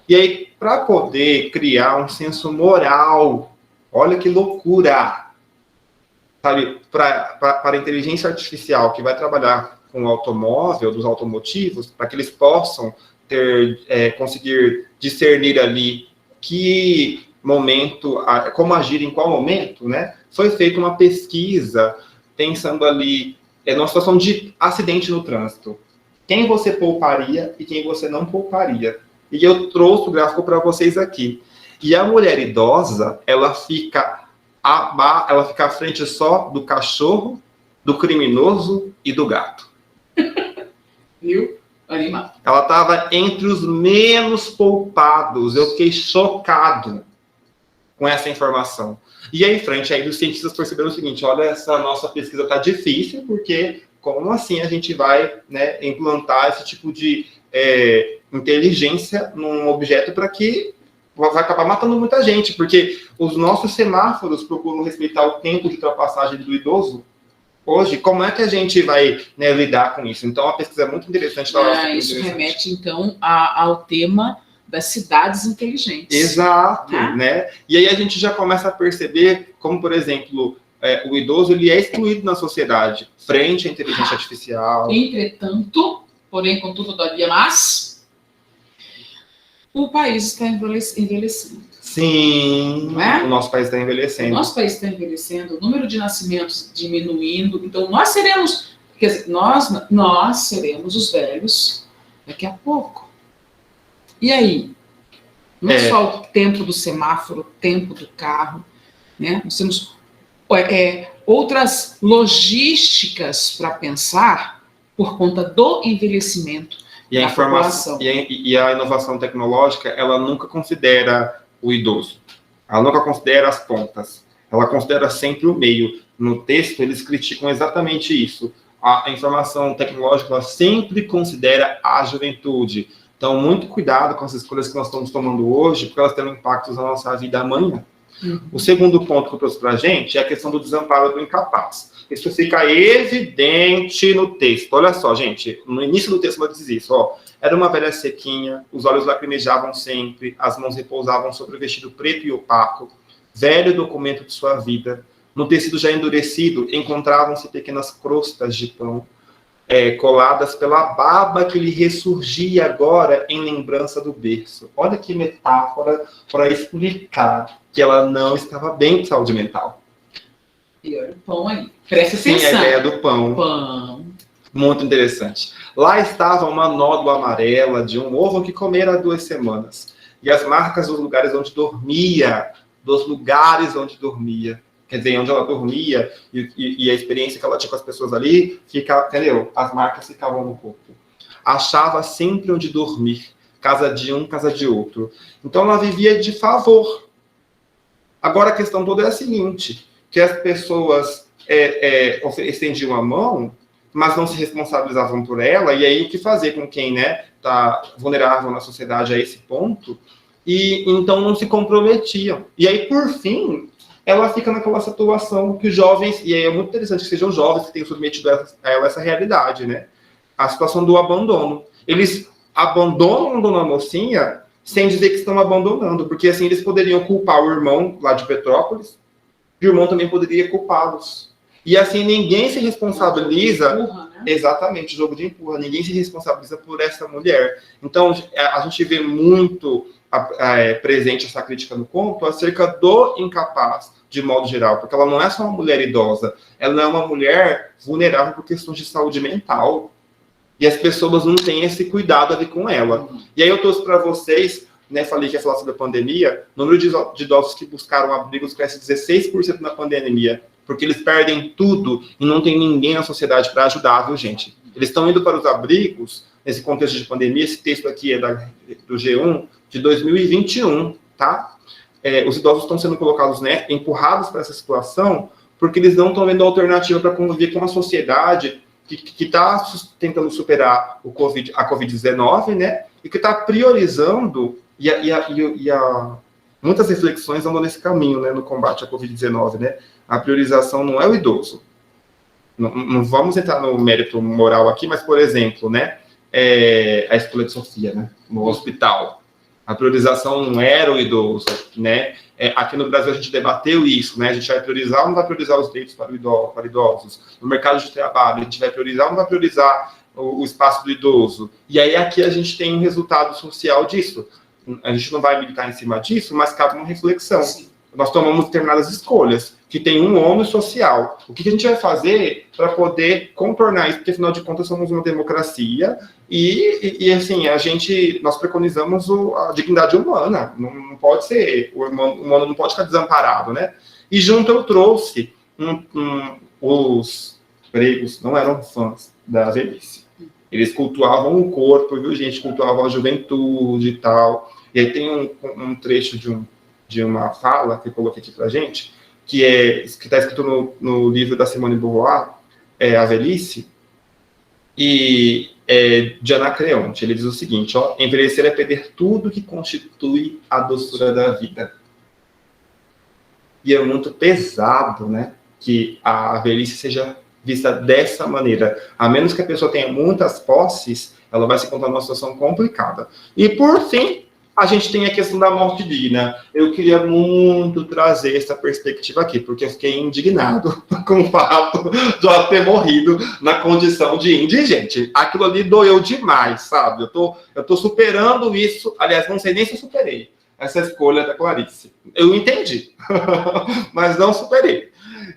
E aí, para poder criar um senso moral, olha que loucura, sabe, para a inteligência artificial que vai trabalhar com o automóvel, dos automotivos, para que eles possam conseguir discernir ali que momento, como agir em qual momento, né? Foi feita uma pesquisa pensando ali numa situação de acidente no trânsito. Quem você pouparia e quem você não pouparia. E eu trouxe o gráfico para vocês aqui. E a mulher idosa, ela fica à frente só do cachorro, do criminoso e do gato. Viu? Animal. Ela estava entre os menos poupados. Eu fiquei chocado com essa informação. E aí, frente aí, os cientistas perceberam o seguinte: olha, essa nossa pesquisa está difícil, porque como assim a gente vai, né, implantar esse tipo de inteligência num objeto para que vai acabar matando muita gente, porque os nossos semáforos procuram respeitar o tempo de ultrapassagem do idoso. Hoje, como é que a gente vai, né, lidar com isso? Então, a pesquisa é muito interessante. Isso remete, então, ao tema das cidades inteligentes. Exato, né? E aí a gente já começa a perceber como, por exemplo, o idoso ele é excluído na sociedade, frente à inteligência artificial. Entretanto, porém, contudo, todavia, mas o país está envelhecendo. Sim, o nosso país está envelhecendo. O nosso país está envelhecendo, o número de nascimentos diminuindo, então nós seremos, quer dizer, nós seremos os velhos daqui a pouco. E aí? Não é só o tempo do semáforo, o tempo do carro, né? Nós temos outras logísticas para pensar por conta do envelhecimento da população. E a inovação tecnológica, ela nunca considera o idoso. Ela nunca considera as pontas. Ela considera sempre o meio. No texto, eles criticam exatamente isso. A informação tecnológica, ela sempre considera a juventude. Então, muito cuidado com as escolhas que nós estamos tomando hoje, porque elas têm impactos na nossa vida amanhã. O segundo ponto que eu trouxe para a gente é a questão do desamparo do incapaz. Isso fica evidente no texto. Olha só, gente, no início do texto ela diz isso, ó. Era uma velha sequinha, os olhos lacrimejavam sempre, as mãos repousavam sobre o vestido preto e opaco, velho documento de sua vida. No tecido já endurecido, encontravam-se pequenas crostas de pão, coladas pela baba que lhe ressurgia agora em lembrança do berço. Olha que metáfora para explicar que ela não estava bem de saúde mental. E olha o pão aí. Presta atenção. Sim, a ideia do pão. Muito interessante. Lá estava uma nódoa amarela de um ovo que comera há 2 semanas. E as marcas dos lugares onde dormia. Quer dizer, onde ela dormia e a experiência que ela tinha com as pessoas ali, entendeu? As marcas ficavam no corpo. Achava sempre onde dormir. Casa de um, casa de outro. Então ela vivia de favor. Agora a questão toda é a seguinte, que as pessoas estendiam a mão, mas não se responsabilizavam por ela, e aí o que fazer com quem, né, está vulnerável na sociedade a esse ponto, e então não se comprometiam. E aí, por fim, ela fica naquela situação que os jovens, e aí é muito interessante que sejam jovens que tenham submetido a ela essa realidade, né, a situação do abandono. Eles abandonam a dona mocinha sem dizer que estão abandonando, porque assim eles poderiam culpar o irmão lá de Petrópolis, e o irmão também poderia culpá-los. E assim, ninguém se responsabiliza... Empurra, né? Exatamente, jogo de empurra. Ninguém se responsabiliza por essa mulher. Então, a gente vê muito presente essa crítica no conto acerca do incapaz, de modo geral. Porque ela não é só uma mulher idosa. Ela é uma mulher vulnerável por questões de saúde mental. E as pessoas não têm esse cuidado ali com ela. E aí eu trouxe para vocês... Né, falei que ia falar sobre a pandemia, o número de idosos que buscaram abrigos cresce 16% na pandemia, porque eles perdem tudo e não tem ninguém na sociedade para ajudar, viu, gente? Eles estão indo para os abrigos, nesse contexto de pandemia, esse texto aqui é do G1, de 2021. tá? Os idosos estão sendo colocados, né, empurrados para essa situação, porque eles não estão vendo alternativa para conviver com uma sociedade que está tentando superar a Covid-19, né, e que está priorizando, muitas reflexões andam nesse caminho, né, no combate à Covid-19, né, a priorização não é o idoso. Não vamos entrar no mérito moral aqui, mas, por exemplo, né, a escolha de Sofia, né, no hospital. A priorização não era o idoso, né? Aqui no Brasil a gente debateu isso, né? A gente vai priorizar ou não vai priorizar os direitos para idosos? No mercado de trabalho, a gente vai priorizar ou não vai priorizar o espaço do idoso? E aí aqui a gente tem um resultado social disso. A gente não vai militar em cima disso, mas cabe uma reflexão. Sim. Nós tomamos determinadas escolhas, que tem um ônus social. O que a gente vai fazer para poder contornar isso? Porque, afinal de contas, somos uma democracia e assim, nós preconizamos a dignidade humana. Não pode ser, o humano não pode ficar desamparado, né? E junto eu trouxe, os gregos não eram fãs da velhice. Eles cultuavam o corpo, viu, gente? Cultuavam a juventude e tal. E aí tem um trecho de uma fala que eu coloquei aqui pra gente, que está escrito no livro da Simone de Beauvoir, A Velhice, e de Anacreonte. Ele diz o seguinte, ó: envelhecer é perder tudo que constitui a doçura da vida. E é muito pesado, né, que a velhice seja vista dessa maneira. A menos que a pessoa tenha muitas posses, ela vai se encontrar numa situação complicada. E, por fim, a gente tem a questão da morte digna. Eu queria muito trazer essa perspectiva aqui, porque eu fiquei indignado com o fato de eu ter morrido na condição de indigente. Aquilo ali doeu demais, sabe? Eu tô superando isso. Aliás, não sei nem se eu superei essa escolha da Clarice. Eu entendi, mas não superei.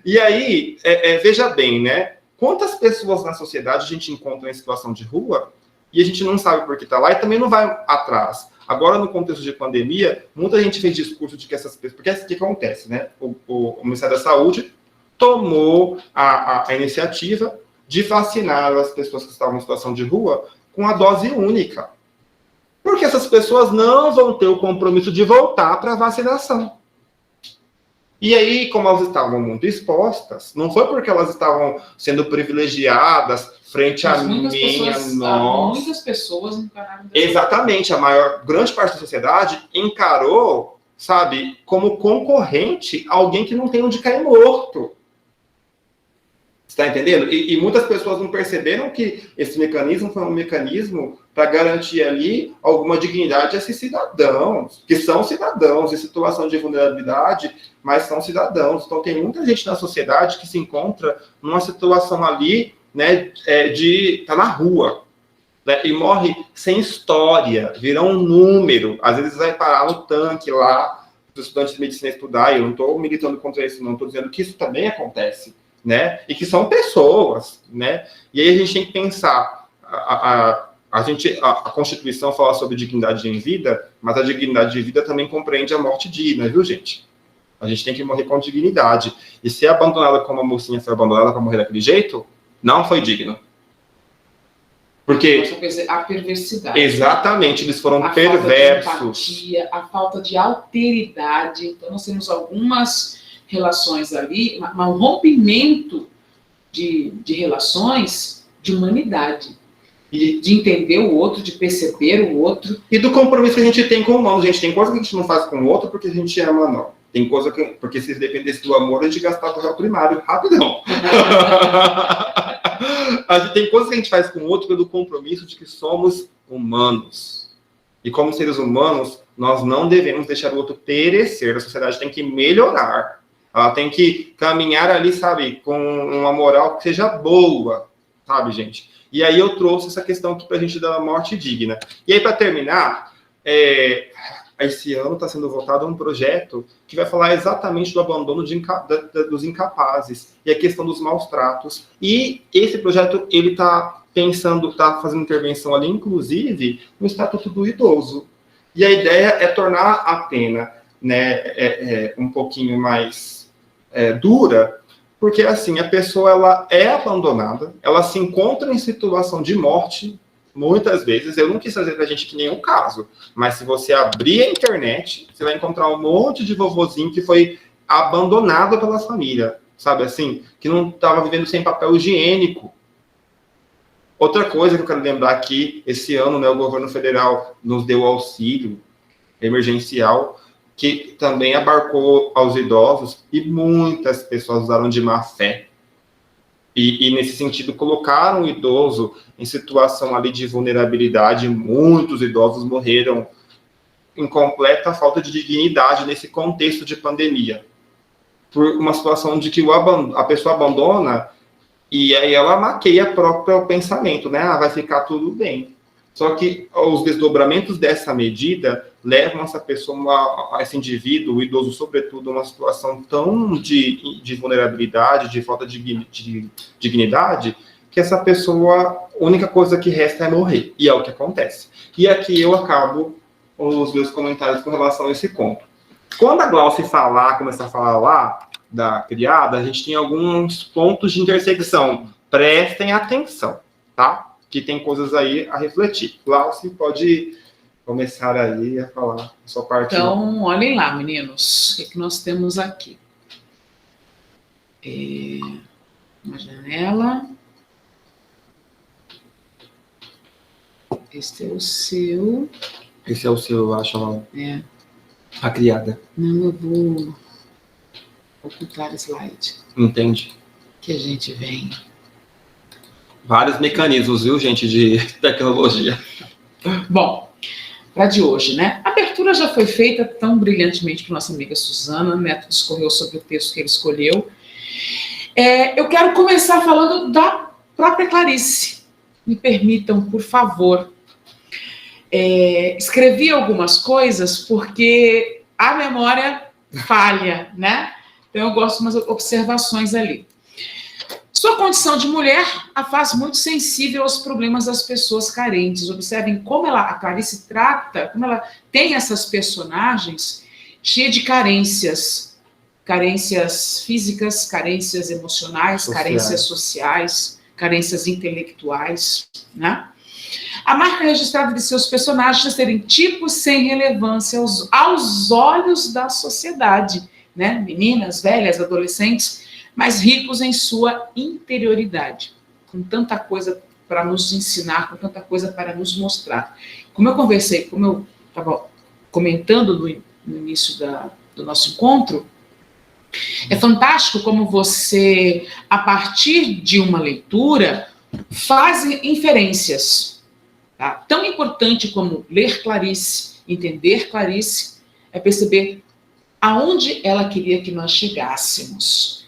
E aí, veja bem, né? Quantas pessoas na sociedade a gente encontra em situação de rua e a gente não sabe por que está lá e também não vai atrás. Agora, no contexto de pandemia, muita gente fez discurso de que essas pessoas... Porque o que acontece, né? O Ministério da Saúde tomou a iniciativa de vacinar as pessoas que estavam em situação de rua com a dose única. Porque essas pessoas não vão ter o compromisso de voltar para a vacinação. E aí, como elas estavam muito expostas, não foi porque elas estavam sendo privilegiadas frente a muitas pessoas encararam. Exatamente, grande parte da sociedade encarou, sabe, como concorrente alguém que não tem onde cair morto. Você está entendendo? E muitas pessoas não perceberam que esse mecanismo foi um mecanismo para garantir ali alguma dignidade a esses cidadãos, que são cidadãos em situação de vulnerabilidade, mas são cidadãos. Então, tem muita gente na sociedade que se encontra numa situação ali, né, de estar na rua, né, e morre sem história, vira um número. Às vezes vai parar no tanque lá, os estudantes de medicina estudar. Eu não estou militando contra isso, não estou dizendo que isso também acontece, né, e que são pessoas, né, e aí a gente tem que pensar, a Constituição fala sobre dignidade em vida, mas a dignidade de vida também compreende a morte digna, viu, gente? A gente tem que morrer com dignidade, e ser abandonada como a mocinha foi abandonada para morrer daquele jeito, não foi digno. Porque... a perversidade. Exatamente, eles foram perversos. A falta de empatia, a falta de alteridade. Então, nós temos algumas relações ali, um rompimento de relações de humanidade, de entender o outro, de perceber o outro. E do compromisso que a gente tem com o humano. Gente, tem coisa que a gente não faz com o outro porque a gente ama, não. Tem coisa que, porque se dependesse do amor, a gente gastava o réu primário, rapidão. Tem coisas que a gente faz com o outro pelo compromisso de que somos humanos. E como seres humanos, nós não devemos deixar o outro perecer. A sociedade tem que melhorar. Ela tem que caminhar ali, sabe, com uma moral que seja boa, sabe, gente? E aí eu trouxe essa questão aqui pra gente da morte digna. E aí, para terminar, esse ano está sendo votado um projeto que vai falar exatamente do abandono dos incapazes e a questão dos maus tratos. E esse projeto, ele está fazendo intervenção ali, inclusive, no Estatuto do Idoso. E a ideia é tornar a pena, né, um pouquinho mais dura, porque assim, a pessoa ela é abandonada, ela se encontra em situação de morte muitas vezes, eu não quis trazer pra gente aqui nenhum caso, mas se você abrir a internet, você vai encontrar um monte de vovozinho que foi abandonado pela família, sabe assim? Que não estava vivendo sem papel higiênico. Outra coisa que eu quero lembrar aqui, esse ano, né, o governo federal nos deu auxílio emergencial, que também abarcou aos idosos, e muitas pessoas usaram de má fé. E nesse sentido, colocaram o idoso em situação ali de vulnerabilidade. Muitos idosos morreram em completa falta de dignidade nesse contexto de pandemia. Por uma situação de que a pessoa abandona e aí ela maqueia próprio pensamento, né? Ah, vai ficar tudo bem. Só que os desdobramentos dessa medida levam essa pessoa, a esse indivíduo, o idoso sobretudo, a uma situação tão de vulnerabilidade, de falta de dignidade, que essa pessoa, a única coisa que resta é morrer. E é o que acontece. E aqui eu acabo os meus comentários com relação a esse conto. Quando a Glaucia começar a falar lá da criada, a gente tem alguns pontos de intersecção. Prestem atenção, tá? Que tem coisas aí a refletir. Glaucia pode começar aí a falar a sua parte. Então, olhem lá, meninos, o que nós temos aqui? Uma janela. Este é o seu. Esse é o seu, eu acho, É. a criada. Não, eu vou ocultar o slide. Entende? Que a gente vem. Vários mecanismos, viu, gente, de tecnologia. Bom, para de hoje, né? A abertura já foi feita tão brilhantemente por nossa amiga Suzana, o Neto discorreu sobre o texto que ele escolheu. Eu quero começar falando da própria Clarice. Me permitam, por favor. Escrevi algumas coisas porque a memória falha, né? Então eu gosto de umas observações ali. Sua condição de mulher a faz muito sensível aos problemas das pessoas carentes. Observem como a Clarice trata, como ela tem essas personagens cheias de carências. Carências físicas, carências emocionais, carências sociais, carências intelectuais, né? A marca registrada de seus personagens é serem tipos sem relevância aos olhos da sociedade, né? Meninas, velhas, adolescentes, mas ricos em sua interioridade, com tanta coisa para nos ensinar, com tanta coisa para nos mostrar. Como eu estava comentando no início do nosso encontro, é fantástico como você, a partir de uma leitura, faz inferências. Tá? Tão importante como ler Clarice, entender Clarice, é perceber aonde ela queria que nós chegássemos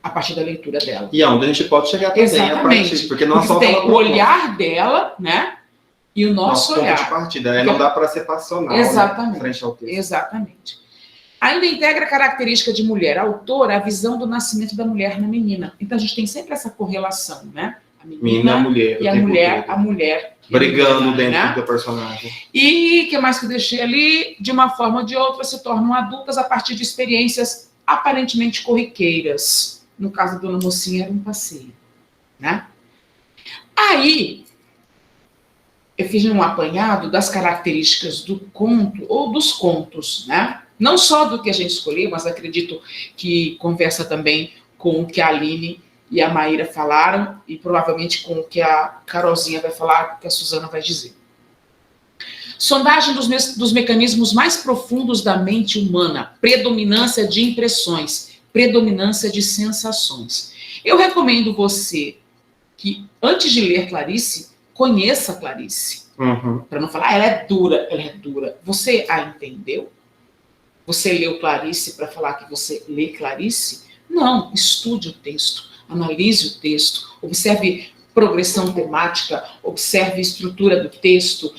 a partir da leitura dela. E aonde a gente pode chegar também. Exatamente. A partir, porque nós só tem o olhar dela, né? E o nosso olhar. Ponto de partida, não dá para ser passional. Exatamente. Né, frente ao texto. Exatamente. Ainda integra a característica de mulher, a autora, a visão do nascimento da mulher na menina. Então a gente tem sempre essa correlação, né? A menina, mulher, e a mulher brigando dentro, né? do personagem. E o que mais que eu deixei ali? De uma forma ou de outra, se tornam adultas a partir de experiências aparentemente corriqueiras. No caso da Dona Mocinha, era um passeio, né? Aí, eu fiz um apanhado das características do conto, ou dos contos, né? Não só do que a gente escolheu, mas acredito que conversa também com o que a Aline e a Maíra falaram, e provavelmente com o que a Carolzinha vai falar, o que a Suzana vai dizer. Sondagem dos mecanismos mais profundos da mente humana, predominância de impressões, predominância de sensações. Eu recomendo você que, antes de ler Clarice, conheça Clarice. Para não falar, ela é dura. Você a entendeu? Você leu Clarice para falar que você lê Clarice? Não, estude o texto, analise o texto, observe progressão temática, observe estrutura do texto,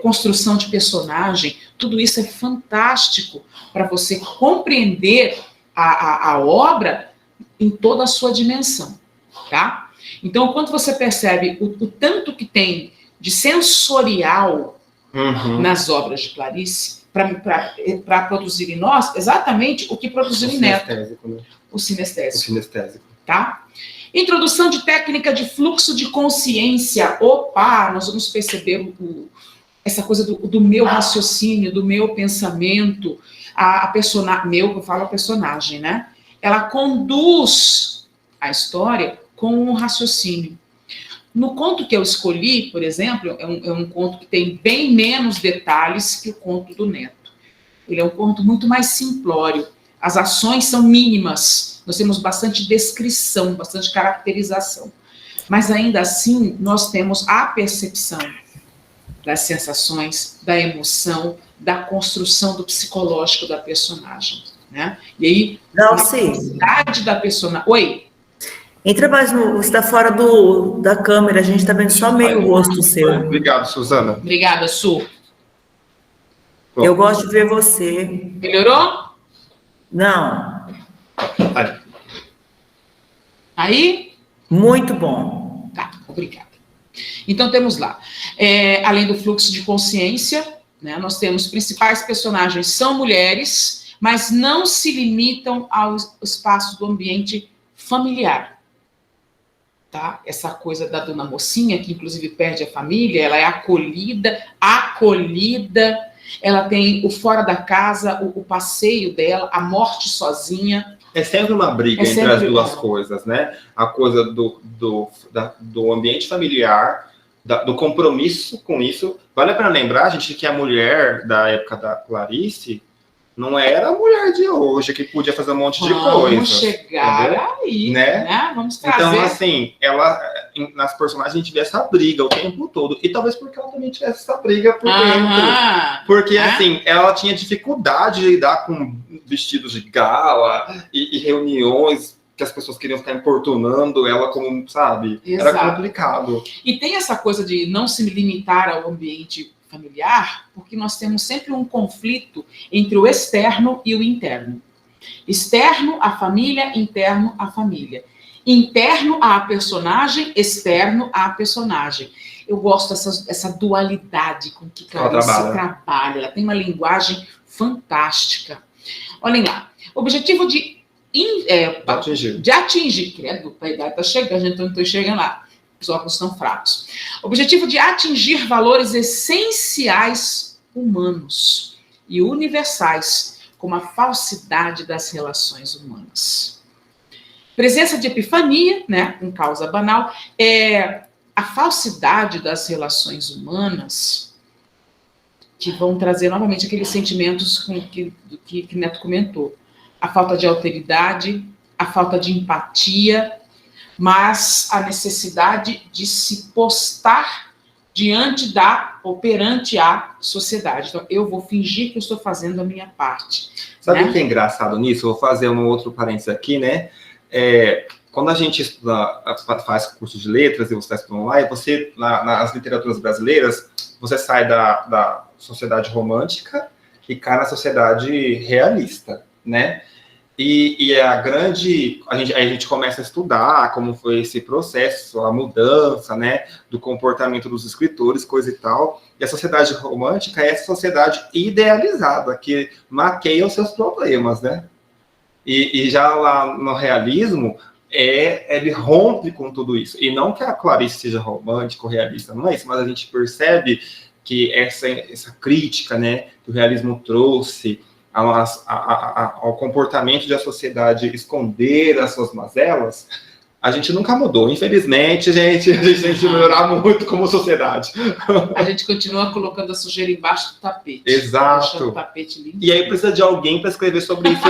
construção de personagem, tudo isso é fantástico para você compreender a obra em toda a sua dimensão, tá? Então, quando você percebe o tanto que tem de sensorial nas obras de Clarice, para produzir em nós exatamente o que produziu em Neto. Né? O sinestésico. O sinestésico. Tá? Introdução de técnica de fluxo de consciência. Opa, nós vamos perceber essa coisa do meu raciocínio, do meu pensamento. A personagem, eu falo a personagem, né? Ela conduz a história com um raciocínio. No conto que eu escolhi, por exemplo, é um conto que tem bem menos detalhes que o conto do Neto. Ele é um conto muito mais simplório. As ações são mínimas. Nós temos bastante descrição, bastante caracterização. Mas ainda assim, nós temos a percepção das sensações, da emoção, da construção do psicológico da personagem, né? E aí, Não, a capacidade da personagem... Oi? Entra mais no... Você está fora da câmera, a gente está vendo só meio rosto seu. Obrigado, Suzana. Obrigada, Su. Eu gosto de ver você. Melhorou? Não. Aí? Muito bom. Tá, obrigada. Então, temos lá, além do fluxo de consciência, né, nós temos principais personagens são mulheres, mas não se limitam ao espaço do ambiente familiar. Tá? Essa coisa da dona mocinha, que inclusive perde a família, ela é acolhida, ela tem o fora da casa, o passeio dela, a morte sozinha. É sempre uma briga entre as duas coisas, né? A coisa do ambiente familiar, do compromisso com isso. Vale para lembrar, gente, que a mulher da época da Clarice não era a mulher de hoje, que podia fazer um monte de coisa. Vamos chegar, entendeu? Aí, né? Vamos trazer. Então, assim, ela, nas personagens, a gente vê essa briga o tempo todo. E talvez porque ela também tivesse essa briga por dentro. Porque, assim, ela tinha dificuldade de lidar com vestidos de gala e reuniões que as pessoas queriam ficar importunando ela como, sabe? Exato. Era complicado. E tem essa coisa de não se limitar ao ambiente familiar, porque nós temos sempre um conflito entre o externo e o interno. Externo à família, interno à família. Interno à personagem, externo à personagem. Eu gosto dessa dualidade com que Clarice trabalha. Ela tem uma linguagem fantástica. Olhem lá. Objetivo de atingir. Credo, a idade está chegando, então não estou chegando lá. Os óculos estão fracos. Objetivo de atingir valores essenciais humanos e universais, como a falsidade das relações humanas. Presença de epifania, né, com causa banal, a falsidade das relações humanas, que vão trazer novamente aqueles sentimentos que Neto comentou. A falta de alteridade, a falta de empatia, mas a necessidade de se postar diante ou perante a sociedade. Então, eu vou fingir que eu estou fazendo a minha parte. Sabe o que é engraçado nisso? Eu vou fazer um outro parênteses aqui, né? Quando a gente estuda, faz curso de letras e você está estudando lá, e você, nas literaturas brasileiras, você sai da sociedade romântica e cai na sociedade realista, né? E a gente começa a estudar como foi esse processo, a mudança, né, do comportamento dos escritores, coisa e tal. E a sociedade romântica é essa sociedade idealizada, que maqueia os seus problemas, né? E já lá no realismo, ele rompe com tudo isso. E não que a Clarice seja romântica ou realista, não é isso, mas a gente percebe que essa crítica, né, que o realismo trouxe ao comportamento da sociedade esconder as suas mazelas, a gente nunca mudou. Infelizmente, a gente tem que melhorar muito como sociedade. A gente continua colocando a sujeira embaixo do tapete. Exato. Deixando o tapete limpo. E aí precisa de alguém para escrever sobre isso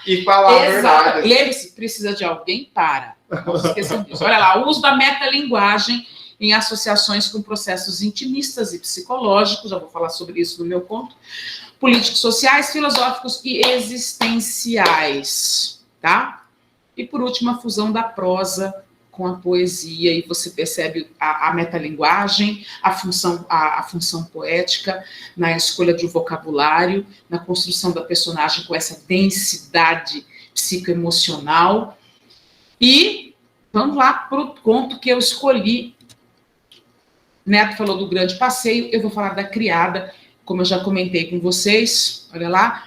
e falar a verdade. Lembre-se, precisa de alguém para. Não se esqueçam disso. Olha lá, o uso da metalinguagem em associações com processos intimistas e psicológicos, já vou falar sobre isso no meu conto, políticos, sociais, filosóficos e existenciais, tá? E, por último, a fusão da prosa com a poesia, e você percebe a metalinguagem, a função poética, na escolha de um vocabulário, na construção da personagem com essa densidade psicoemocional. E vamos lá para o conto que eu escolhi. Neto falou do grande passeio, eu vou falar da criada, como eu já comentei com vocês. Olha lá,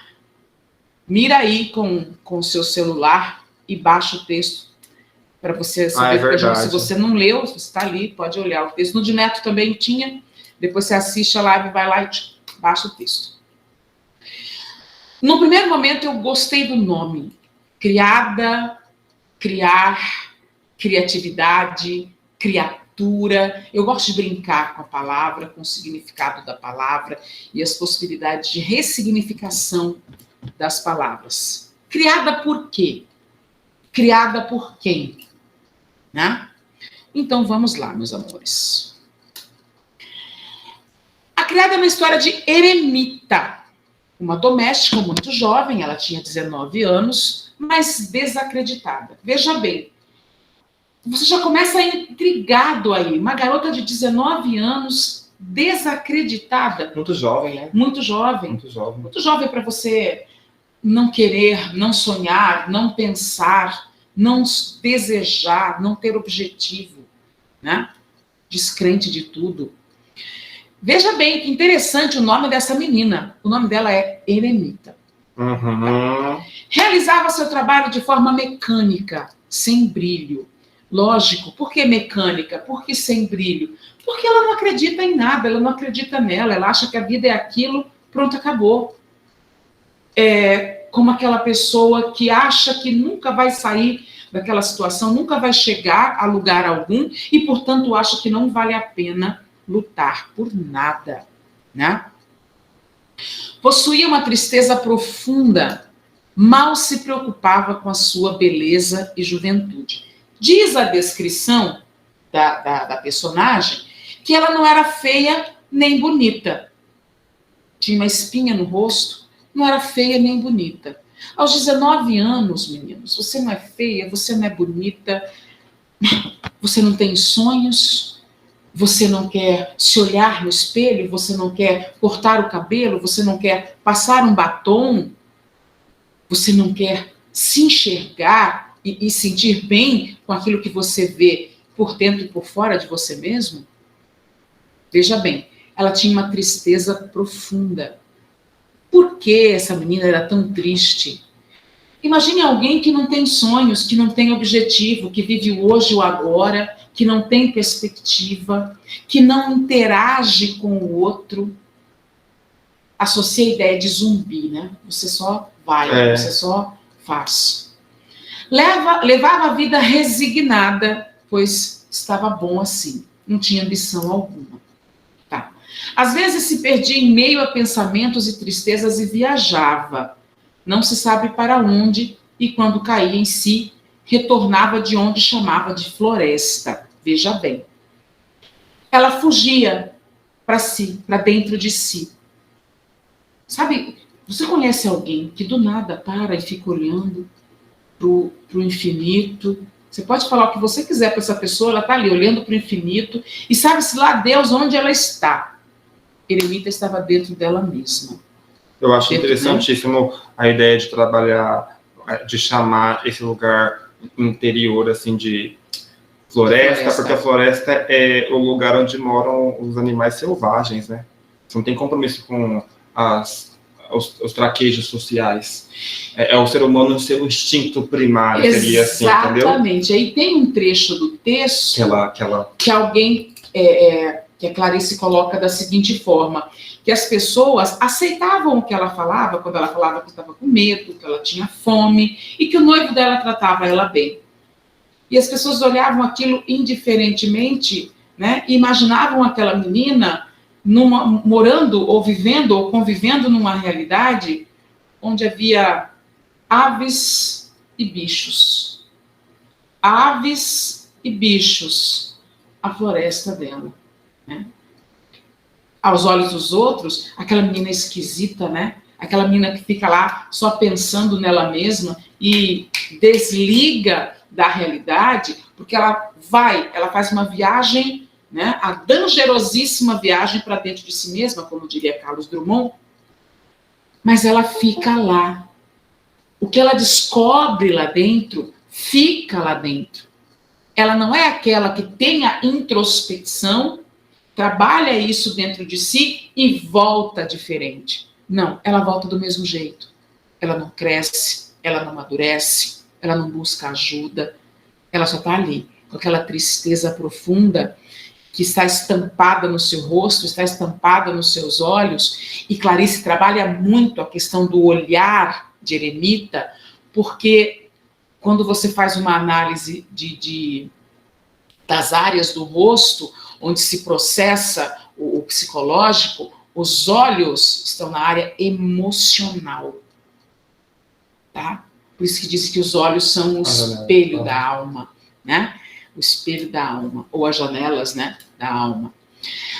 mira aí com o seu celular e baixa o texto para você É saber, verdade. se você não leu, se você está ali, pode olhar o texto. No de Neto também tinha, depois você assiste a live, vai lá e baixa o texto. No primeiro momento eu gostei do nome, criada, criar, criatividade, criatura. Eu gosto de brincar com a palavra, com o significado da palavra e as possibilidades de ressignificação das palavras. Criada por quê? Criada por quem? Né? Então vamos lá, meus amores. A criada é uma história de Eremita, uma doméstica muito jovem, ela tinha 19 anos, mas desacreditada. Veja bem, você já começa intrigado aí, uma garota de 19 anos desacreditada. Muito jovem, né? Muito jovem. Muito jovem. Muito jovem para você não querer, não sonhar, não pensar, não desejar, não ter objetivo, né? Descrente de tudo. Veja bem, que interessante o nome dessa menina. O nome dela é Eremita. Uhum. Realizava seu trabalho de forma mecânica, sem brilho. Lógico, por que mecânica? Por que sem brilho? Porque ela não acredita em nada, ela não acredita nela, ela acha que a vida é aquilo, pronto, acabou. É como aquela pessoa que acha que nunca vai sair daquela situação, nunca vai chegar a lugar algum e, portanto, acha que não vale a pena lutar por nada, né? Possuía uma tristeza profunda, mal se preocupava com a sua beleza e juventude. Diz a descrição da personagem que ela não era feia nem bonita. Tinha uma espinha no rosto, não era feia nem bonita. Aos 19 anos, meninos, você não é feia, você não é bonita, você não tem sonhos, você não quer se olhar no espelho, você não quer cortar o cabelo, você não quer passar um batom, você não quer se enxergar e sentir bem com aquilo que você vê por dentro e por fora de você mesmo? Veja bem, ela tinha uma tristeza profunda. Por que essa menina era tão triste? Imagine alguém que não tem sonhos, que não tem objetivo, que vive o hoje e o agora, que não tem perspectiva, que não interage com o outro. Associa a ideia de zumbi, né? Você só vai, você só faz. Levava a vida resignada, pois estava bom assim, não tinha ambição alguma. Tá. Às vezes se perdia em meio a pensamentos e tristezas e viajava. Não se sabe para onde, e quando caía em si, retornava de onde chamava de floresta. Veja bem. Ela fugia para si, para dentro de si. Sabe, você conhece alguém que do nada para e fica olhando pro infinito? Você pode falar o que você quiser para essa pessoa, ela está ali olhando para o infinito, e sabe-se lá Deus onde ela está. Eremita estava dentro dela mesma. Eu acho interessantíssimo a ideia de trabalhar, de chamar esse lugar interior, assim, de floresta, porque a floresta é o lugar onde moram os animais selvagens, né? Você não tem compromisso com os traquejos sociais. É o ser humano no seu instinto primário, seria assim, entendeu? Exatamente. Aí tem um trecho do texto que alguém, que a Clarice coloca da seguinte forma, que as pessoas aceitavam o que ela falava, quando ela falava que estava com medo, que ela tinha fome, e que o noivo dela tratava ela bem. E as pessoas olhavam aquilo indiferentemente, né, e imaginavam aquela menina morando, ou vivendo, ou convivendo numa realidade onde havia aves e bichos. Aves e bichos, a floresta dela, né? Aos olhos dos outros, aquela menina esquisita, né? Aquela menina que fica lá só pensando nela mesma e desliga da realidade, porque ela faz uma viagem, né? A dangerosíssima viagem para dentro de si mesma, como diria Carlos Drummond, mas ela fica lá. O que ela descobre lá dentro, fica lá dentro. Ela não é aquela que tem a introspecção, trabalha isso dentro de si e volta diferente. Não, ela volta do mesmo jeito. Ela não cresce, ela não amadurece, ela não busca ajuda, ela só está ali, com aquela tristeza profunda que está estampada no seu rosto, está estampada nos seus olhos. E Clarice trabalha muito a questão do olhar de eremita, porque quando você faz uma análise das áreas do rosto, onde se processa o psicológico, os olhos estão na área emocional. Tá? Por isso que diz que os olhos são o espelho da alma, né? O espelho da alma, ou as janelas, né, da alma.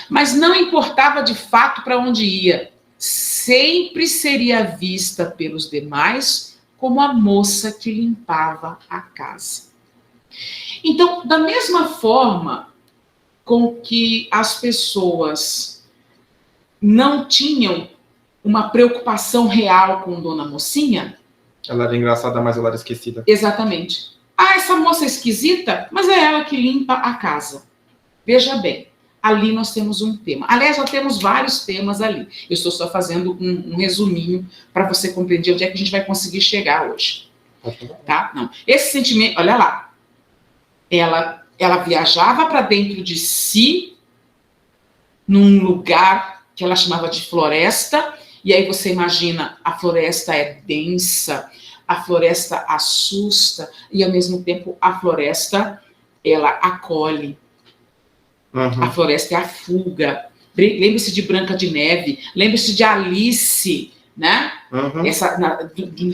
Mas não importava de fato para onde ia, sempre seria vista pelos demais como a moça que limpava a casa. Então, da mesma forma com que as pessoas não tinham uma preocupação real com Dona Mocinha... Ela era engraçada, mas ela era esquecida. Exatamente. Ah, essa moça é esquisita, mas é ela que limpa a casa. Veja bem, ali nós temos um tema. Aliás, nós temos vários temas ali. Eu estou só fazendo um resuminho para você compreender onde é que a gente vai conseguir chegar hoje. Tá? Não. Esse sentimento, olha lá, ela viajava para dentro de si, num lugar que ela chamava de floresta, e aí você imagina, a floresta é densa, a floresta assusta, e ao mesmo tempo a floresta, ela acolhe. Uhum. A floresta é a fuga. Lembre-se de Branca de Neve, lembre-se de Alice, né? Uhum.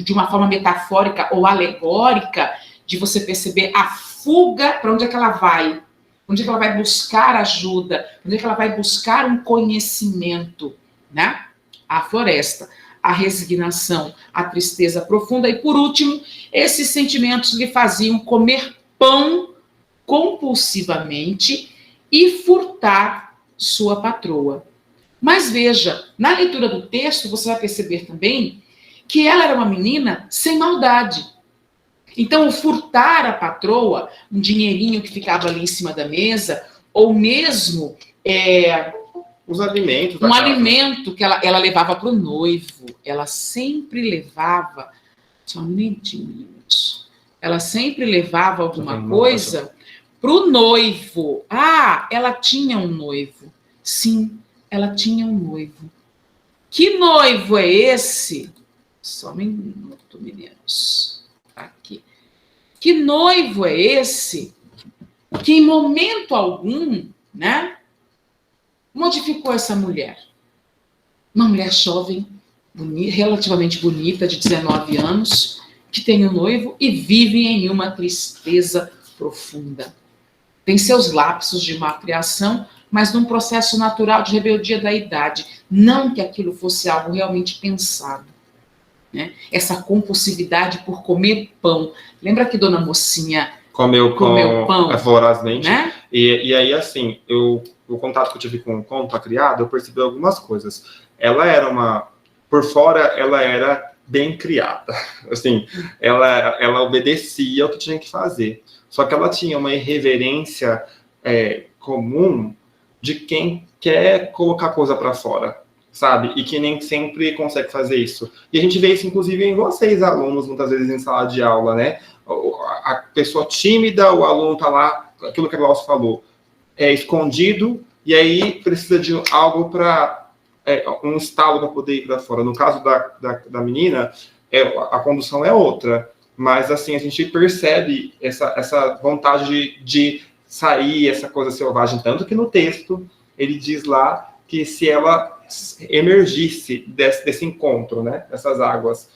De uma forma metafórica ou alegórica, de você perceber a fuga, para onde é que ela vai? Onde é que ela vai buscar ajuda? Onde é que ela vai buscar um conhecimento, né? A floresta, a resignação, a tristeza profunda. E, por último, esses sentimentos lhe faziam comer pão compulsivamente e furtar sua patroa. Mas veja, na leitura do texto, você vai perceber também que ela era uma menina sem maldade. Então, o furtar a patroa, um dinheirinho que ficava ali em cima da mesa, ou mesmo... os alimentos. Um alimento que ela levava para o noivo. Ela sempre levava... Somente minutos. Ela sempre levava alguma coisa para o noivo. Ah, ela tinha um noivo. Sim, ela tinha um noivo. Que noivo é esse? Só um minuto, meninos. Aqui. Que noivo é esse que em momento algum, né, modificou essa mulher? Uma mulher jovem, relativamente bonita, de 19 anos, que tem um noivo e vive em uma tristeza profunda. Tem seus lapsos de má criação, mas num processo natural de rebeldia da idade. Não que aquilo fosse algo realmente pensado. Né? Essa compulsividade por comer pão. Lembra que Dona Mocinha comeu pão vorazmente? Né? E aí, assim, o contato que eu tive com a criada, eu percebi algumas coisas. Ela era por fora, ela era bem criada. Assim, ela obedecia ao que tinha que fazer. Só que ela tinha uma irreverência comum de quem quer colocar coisa para fora, sabe? E que nem sempre consegue fazer isso. E a gente vê isso, inclusive, em vocês, alunos, muitas vezes em sala de aula, né? A pessoa tímida, o aluno tá lá, aquilo que a Glaucia falou, escondido, e aí precisa de algo para... um estalo para poder ir para fora. No caso da menina, a condução é outra. Mas, assim, a gente percebe essa vontade de sair, essa coisa selvagem. Tanto que no texto, ele diz lá que se ela emergisse desse encontro, né, dessas águas,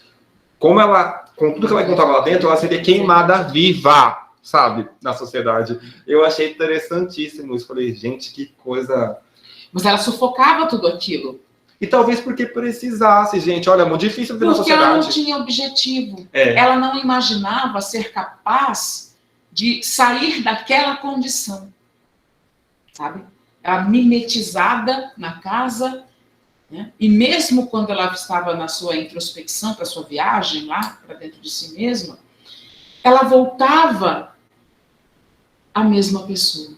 com tudo que ela encontrava lá dentro, ela seria queimada viva, sabe, na sociedade. Eu achei interessantíssimo isso. Falei, gente, que coisa... Mas ela sufocava tudo aquilo. E talvez porque precisasse, gente. Olha, é muito difícil viver na sociedade. Porque ela não tinha objetivo. Ela não imaginava ser capaz de sair daquela condição. Sabe? Ela mimetizada na casa, né? E mesmo quando ela estava na sua introspecção, para sua viagem lá, para dentro de si mesma, ela voltava a mesma pessoa.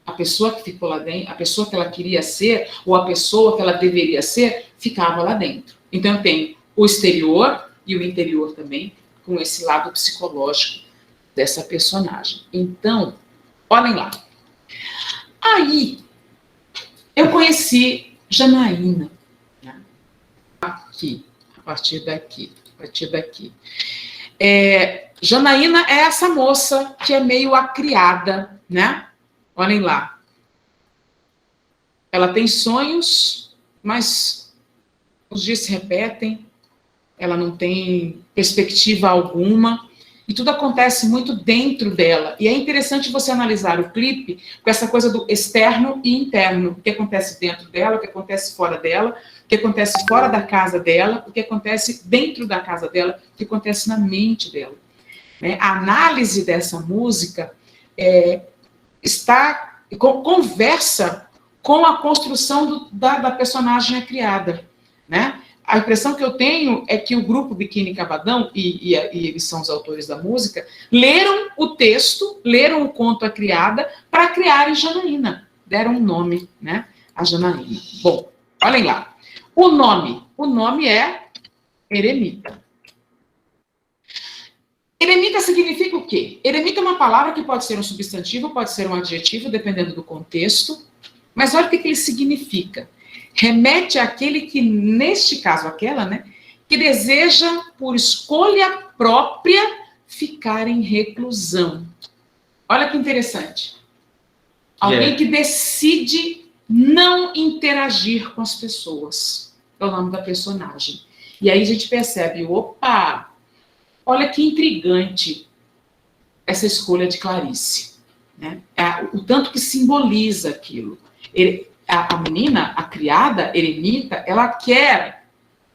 A pessoa que ficou lá dentro, a pessoa que ela queria ser, ou a pessoa que ela deveria ser, ficava lá dentro. Então, eu tenho o exterior e o interior também, com esse lado psicológico dessa personagem. Então, olhem lá. Aí, eu conheci Janaína, né? Aqui, a partir daqui. Janaína é essa moça que é meio a criada, né? Olhem lá. Ela tem sonhos, mas os dias se repetem, ela não tem perspectiva alguma, e tudo acontece muito dentro dela. E é interessante você analisar o clipe com essa coisa do externo e interno. O que acontece dentro dela, o que acontece fora dela, o que acontece fora da casa dela, o que acontece dentro da casa dela, o que acontece na mente dela. Né? A análise dessa música conversa com a construção da personagem criada, né? A impressão que eu tenho é que o grupo Biquíni Cavadão, e eles são os autores da música, leram o texto, leram o conto A Criada, para criarem Janaína. Deram um nome, né, a Janaína. Bom, olhem lá. O nome é Eremita. Eremita significa o quê? Eremita é uma palavra que pode ser um substantivo, pode ser um adjetivo, dependendo do contexto. Mas olha o que ele significa. Remete àquele que, neste caso, aquela, né, que deseja, por escolha própria, ficar em reclusão. Olha que interessante. Alguém que decide não interagir com as pessoas. É o nome da personagem. E aí a gente percebe, opa, olha que intrigante essa escolha de Clarice. Né? O tanto que simboliza aquilo. A menina, a criada, Eremita, ela quer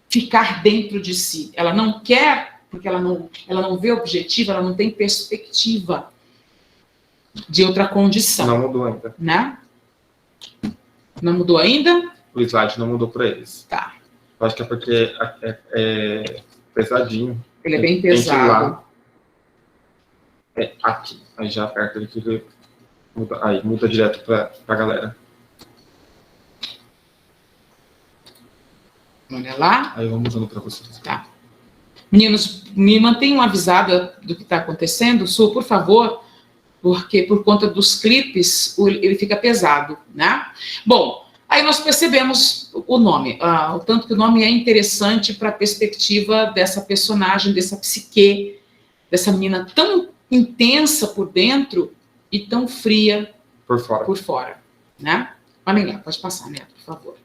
ficar dentro de si. Ela não quer, porque ela não vê objetivo, ela não tem perspectiva de outra condição. Não mudou ainda. Né? Não mudou ainda? O slide não mudou para eles. Tá. Eu acho que é porque é pesadinho. Ele é bem pesado. Aqui. Aí já aperta ele que muda direto para a galera. Olha lá. Aí eu vou mudando para vocês. Tá. Meninos, me mantenham avisada do que está acontecendo, Su, por favor, porque por conta dos clipes ele fica pesado, né? Bom, aí nós percebemos o nome, o tanto que o nome é interessante para a perspectiva dessa personagem, dessa psique, dessa menina tão intensa por dentro e tão fria por fora, né? Olhem lá, pode passar, Neto, por favor.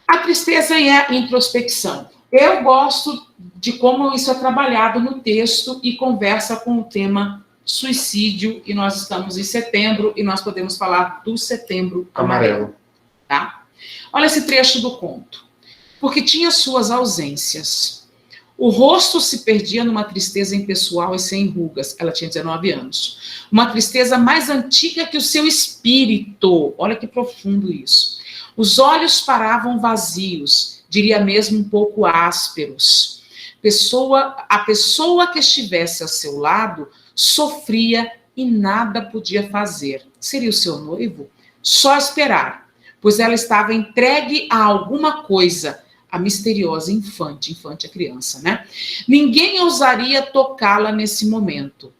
A tristeza e a introspecção. Eu gosto de como isso é trabalhado no texto e conversa com o tema suicídio, e nós estamos em setembro, e nós podemos falar do Setembro Amarelo. Tá? Olha esse trecho do conto. Porque tinha suas ausências. O rosto se perdia numa tristeza impessoal e sem rugas. Ela tinha 19 anos. Uma tristeza mais antiga que o seu espírito. Olha que profundo isso. Os olhos paravam vazios, diria mesmo um pouco ásperos. A pessoa que estivesse ao seu lado sofria e nada podia fazer. Seria o seu noivo? Só esperar, pois ela estava entregue a alguma coisa, a misteriosa infante é criança, né? Ninguém ousaria tocá-la nesse momento.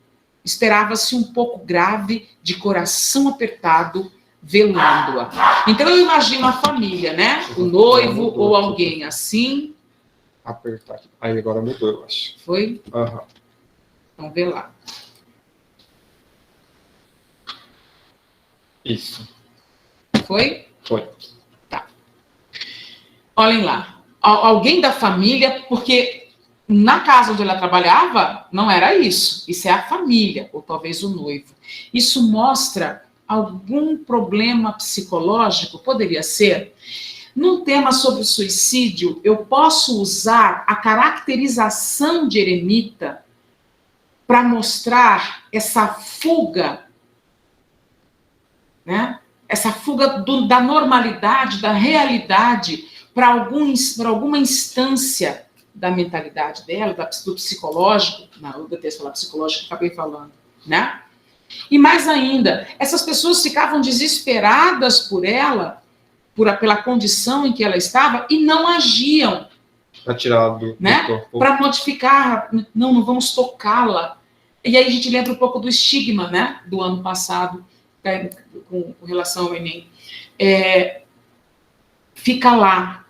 Esperava-se um pouco grave, de coração apertado, velando-a. Então eu imagino a família, né? O noivo ou alguém assim. Apertar aqui. Aí agora mudou, eu acho. Foi? Aham. Então vê lá. Isso. Foi? Foi. Tá. Olhem lá. Alguém da família, porque na casa onde ela trabalhava, não era isso. Isso é a família, ou talvez o noivo. Isso mostra algum problema psicológico? Poderia ser. Num tema sobre suicídio, eu posso usar a caracterização de Eremita para mostrar essa fuga, né? Essa fuga da normalidade, da realidade, para alguma instância da mentalidade dela, do psicológico, não, eu detesto falar psicológico, acabei falando, né? E mais ainda, essas pessoas ficavam desesperadas por ela, pela condição em que ela estava, e não agiam. Para tirar do né? corpo. Para notificar, não vamos tocá-la. E aí a gente lembra um pouco do estigma, né, do ano passado, com relação ao Enem. Fica lá.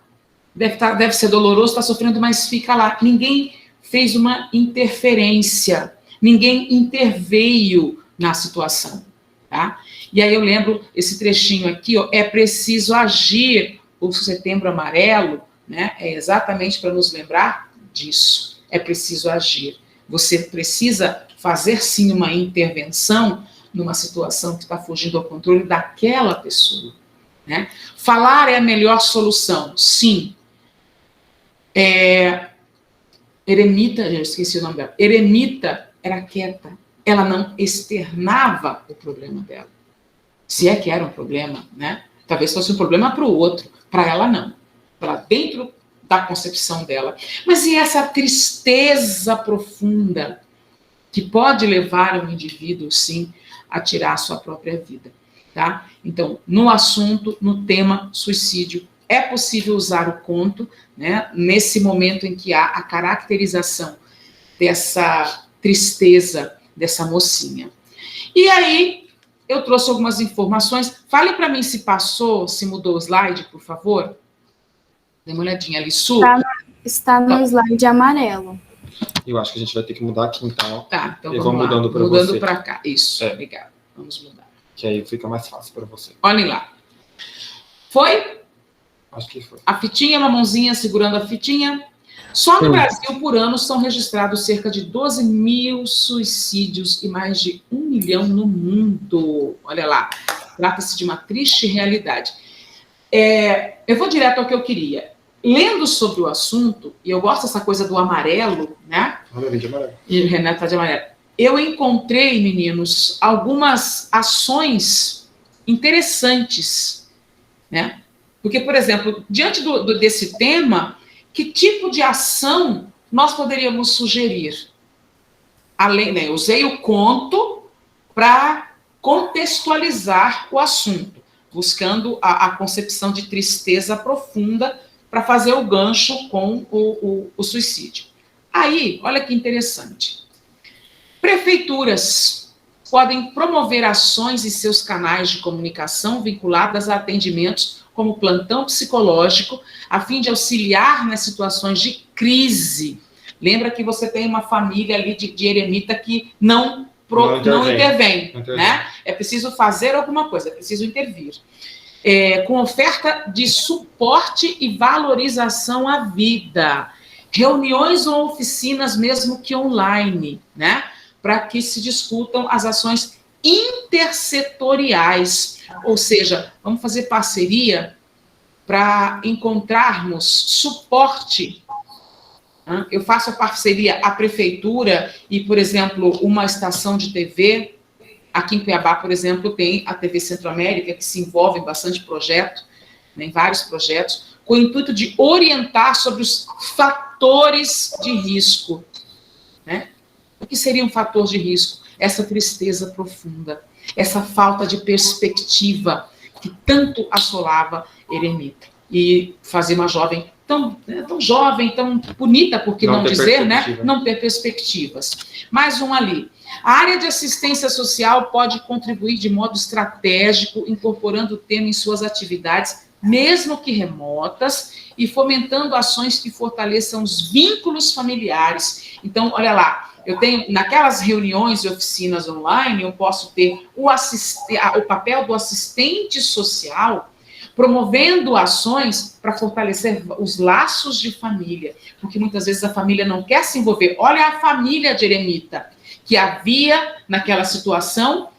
Deve ser doloroso, está sofrendo, mas fica lá. Ninguém fez uma interferência, ninguém interveio na situação, tá? E aí eu lembro esse trechinho aqui, ó, é preciso agir. O Setembro Amarelo, né, é exatamente para nos lembrar disso. É preciso agir. Você precisa fazer, sim, uma intervenção numa situação que está fugindo ao controle daquela pessoa, né? Falar é a melhor solução, sim. Eremita, eu esqueci o nome dela. Eremita era quieta. Ela não externava o problema dela. Se é que era um problema, né? Talvez fosse um problema para o outro. Para ela, não. Para dentro da concepção dela. Mas e essa tristeza profunda que pode levar um indivíduo, sim, a tirar a sua própria vida, tá? Então, no assunto, no tema suicídio, é possível usar o conto, né, nesse momento em que há a caracterização dessa tristeza dessa mocinha. E aí, eu trouxe algumas informações. Fale para mim se passou, se mudou o slide, por favor. Dê uma olhadinha ali, Su. Está no slide amarelo. Eu acho que a gente vai ter que mudar aqui, então. Tá, então eu vamos vou mudando lá. para você. Mudando para cá. Isso, obrigada. Vamos mudar. Que aí fica mais fácil para você. Olhem lá. Foi? Acho que foi. A fitinha, uma mãozinha segurando a fitinha. Só no Brasil, por ano, são registrados cerca de 12 mil suicídios e mais de 1 milhão no mundo. Olha lá. Trata-se de uma triste realidade. Eu vou direto ao que eu queria. Lendo sobre o assunto, e eu gosto dessa coisa do amarelo, né? Olha, de amarelo. E o Renato está de amarelo. Eu encontrei, meninos, algumas ações interessantes, né? Porque, por exemplo, diante desse tema, que tipo de ação nós poderíamos sugerir? Além, né, eu usei o conto para contextualizar o assunto, buscando a concepção de tristeza profunda para fazer o gancho com o suicídio. Aí, olha que interessante. Prefeituras podem promover ações em seus canais de comunicação vinculadas a atendimentos como plantão psicológico, a fim de auxiliar nas situações de crise. Lembra que você tem uma família ali de eremita que não intervém, né? É preciso fazer alguma coisa, é preciso intervir. Com oferta de suporte e valorização à vida. Reuniões ou oficinas, mesmo que online, né? Para que se discutam as ações intersetoriais. Ou seja, vamos fazer parceria para encontrarmos suporte. Eu faço a parceria à prefeitura e, por exemplo, uma estação de TV. Aqui em Cuiabá, por exemplo, tem a TV Centro-América, que se envolve em bastante projeto, né, em vários projetos, com o intuito de orientar sobre os fatores de risco. Né? O que seria um fator de risco? Essa tristeza profunda, essa falta de perspectiva que tanto assolava Eremita. E fazer uma jovem tão jovem, tão bonita, por que não dizer, né? Não ter perspectivas. Mais um ali. A área de assistência social pode contribuir de modo estratégico, incorporando o tema em suas atividades, mesmo que remotas, e fomentando ações que fortaleçam os vínculos familiares. Então, olha lá, eu tenho, naquelas reuniões e oficinas online, eu posso ter o papel do assistente social, promovendo ações para fortalecer os laços de família, porque muitas vezes a família não quer se envolver. Olha a família de Eremita, que havia naquela situação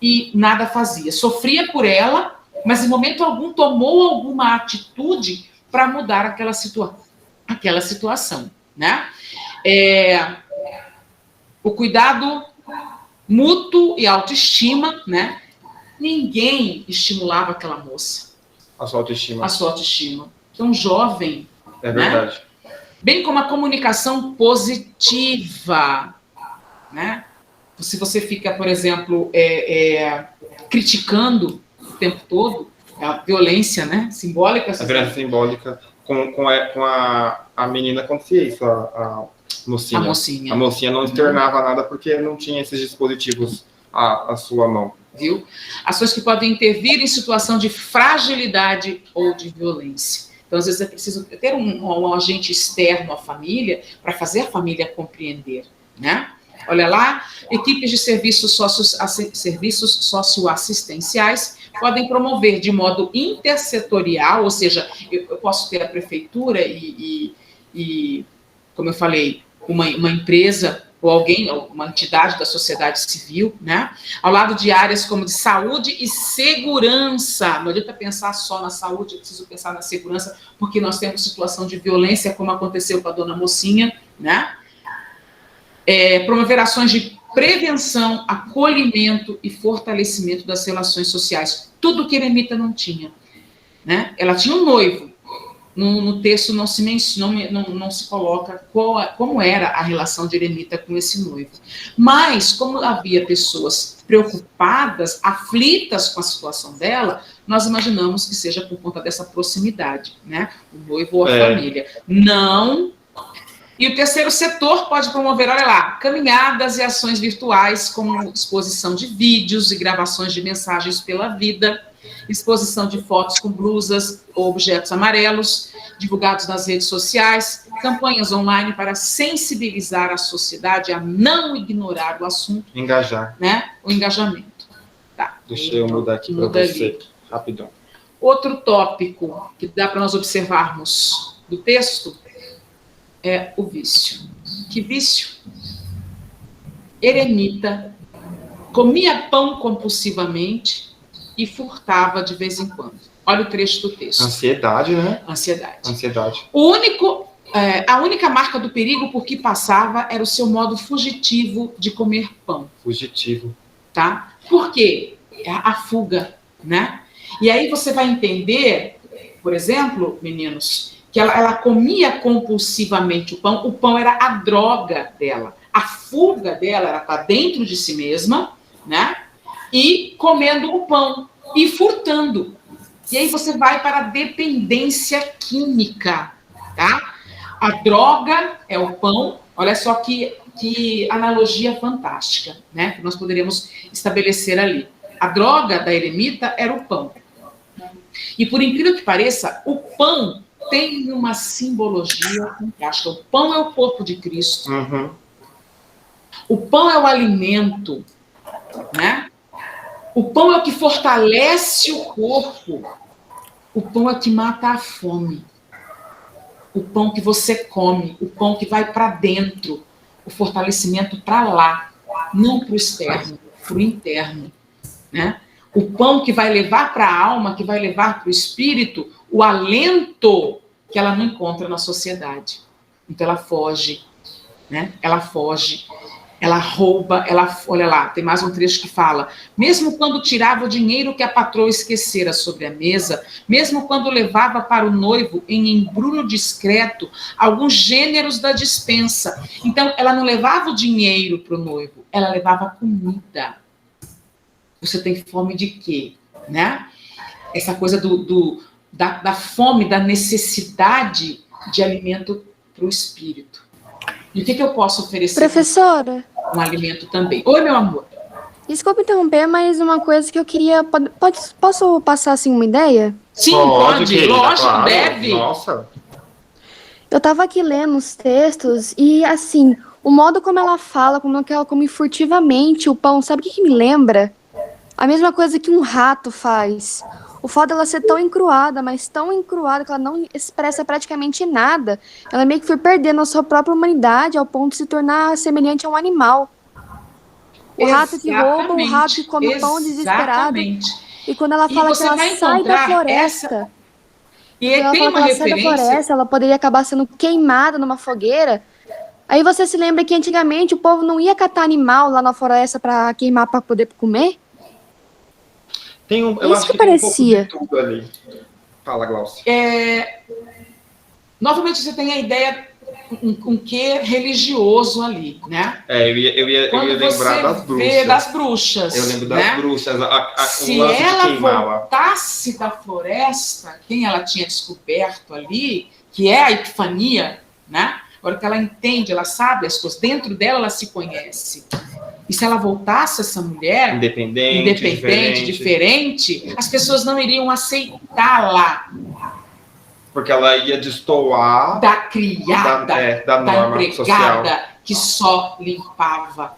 e nada fazia. Sofria por ela, mas em momento algum tomou alguma atitude para mudar aquela situação, né? O cuidado mútuo e autoestima, né? Ninguém estimulava aquela moça. A sua autoestima. A sua autoestima. Tão jovem. É verdade. Né? Bem como a comunicação positiva. Né? Se você fica, por exemplo, criticando o tempo todo, a violência, né? Simbólica. A violência simbólica com a menina acontecia isso. mocinha. A mocinha. A mocinha não externava nada porque não tinha esses dispositivos à sua mão. Viu? Ações que podem intervir em situação de fragilidade ou de violência. Então, às vezes, é preciso ter um agente externo à família para fazer a família compreender, né? Olha lá, equipes de serviços socioassistenciais podem promover de modo intersetorial, ou seja, eu posso ter a prefeitura e como eu falei, uma empresa ou alguém, uma entidade da sociedade civil, né? Ao lado de áreas como de saúde e segurança. Não adianta pensar só na saúde, é preciso pensar na segurança, porque nós temos situação de violência, como aconteceu com a dona Mocinha, né? Promover ações de prevenção, acolhimento e fortalecimento das relações sociais. Tudo que Eremita não tinha, né? Ela tinha um noivo. No texto não se coloca como era a relação de Eremita com esse noivo. Mas, como havia pessoas preocupadas, aflitas com a situação dela, nós imaginamos que seja por conta dessa proximidade, né? O noivo ou a família. Não. E o terceiro setor pode promover, olha lá, caminhadas e ações virtuais, como exposição de vídeos e gravações de mensagens pela vida, exposição de fotos com blusas ou objetos amarelos, divulgados nas redes sociais, campanhas online para sensibilizar a sociedade a não ignorar o assunto. Engajar. Né? O engajamento. Tá. Deixa eu mudar aqui para você, rapidão. Outro tópico que dá para nós observarmos do texto é o vício. Que vício? Eremita comia pão compulsivamente e furtava de vez em quando. Olha o trecho do texto. Ansiedade, né? Ansiedade. A única marca do perigo por que passava era o seu modo fugitivo de comer pão. Fugitivo. Tá? Por quê? É a fuga, né? E aí você vai entender, por exemplo, meninos, que ela comia compulsivamente o pão era a droga dela. A fuga dela era estar dentro de si mesma, né? E comendo o pão e furtando. E aí você vai para a dependência química, tá? A droga é o pão. Olha só que analogia fantástica, né? Que nós poderíamos estabelecer ali. A droga da Eremita era o pão. E por incrível que pareça, o pão tem uma simbologia fantástica. O pão é o corpo de Cristo. Uhum. O pão é o alimento, né? O pão é o que fortalece o corpo. O pão é o que mata a fome. O pão que você come, o pão que vai para dentro, o fortalecimento para lá, não para o externo, para o interno, né? O pão que vai levar para a alma, que vai levar para o espírito, o alento que ela não encontra na sociedade. Então ela foge, né? Ela foge. Ela rouba, olha lá, tem mais um trecho que fala, mesmo quando tirava o dinheiro que a patroa esquecera sobre a mesa, mesmo quando levava para o noivo em embrulho discreto alguns gêneros da despensa. Então, ela não levava o dinheiro para o noivo, ela levava comida. Você tem fome de quê? Né? Essa coisa da fome, da necessidade de alimento para o espírito. E o que eu posso oferecer? Professora. Um alimento também. Oi, meu amor. Desculpa interromper, mas uma coisa que eu queria... Posso passar, assim, uma ideia? Sim, pode, querida, lógico, claro. deve. Nossa. Eu tava aqui lendo os textos e, assim, o modo como ela fala, como que ela come furtivamente o pão, sabe o que me lembra? A mesma coisa que um rato faz. O fato dela ser tão encruada, mas tão encruada que ela não expressa praticamente nada. Ela meio que foi perdendo a sua própria humanidade ao ponto de se tornar semelhante a um animal. O rato que rouba, o rato que come pão desesperado. E quando ela fala que ela sai da floresta... E tem uma referência... ela poderia acabar sendo queimada numa fogueira. Aí você se lembra que antigamente o povo não ia catar animal lá na floresta para queimar para poder comer? Eu acho que parecia. Tem um pouco de tudo ali. Fala, Glaucia. Novamente você tem a ideia um quê religioso ali, né? Eu ia lembrar das bruxas. Das bruxas. Eu lembro das bruxas. Se ela voltasse da floresta, quem ela tinha descoberto ali, que é a Epifania, né? a hora que ela entende, ela sabe as coisas, dentro dela ela se conhece. E se ela voltasse essa mulher independente, diferente, as pessoas não iriam aceitá-la. Porque ela ia destoar da criada, da norma empregada social, que só limpava.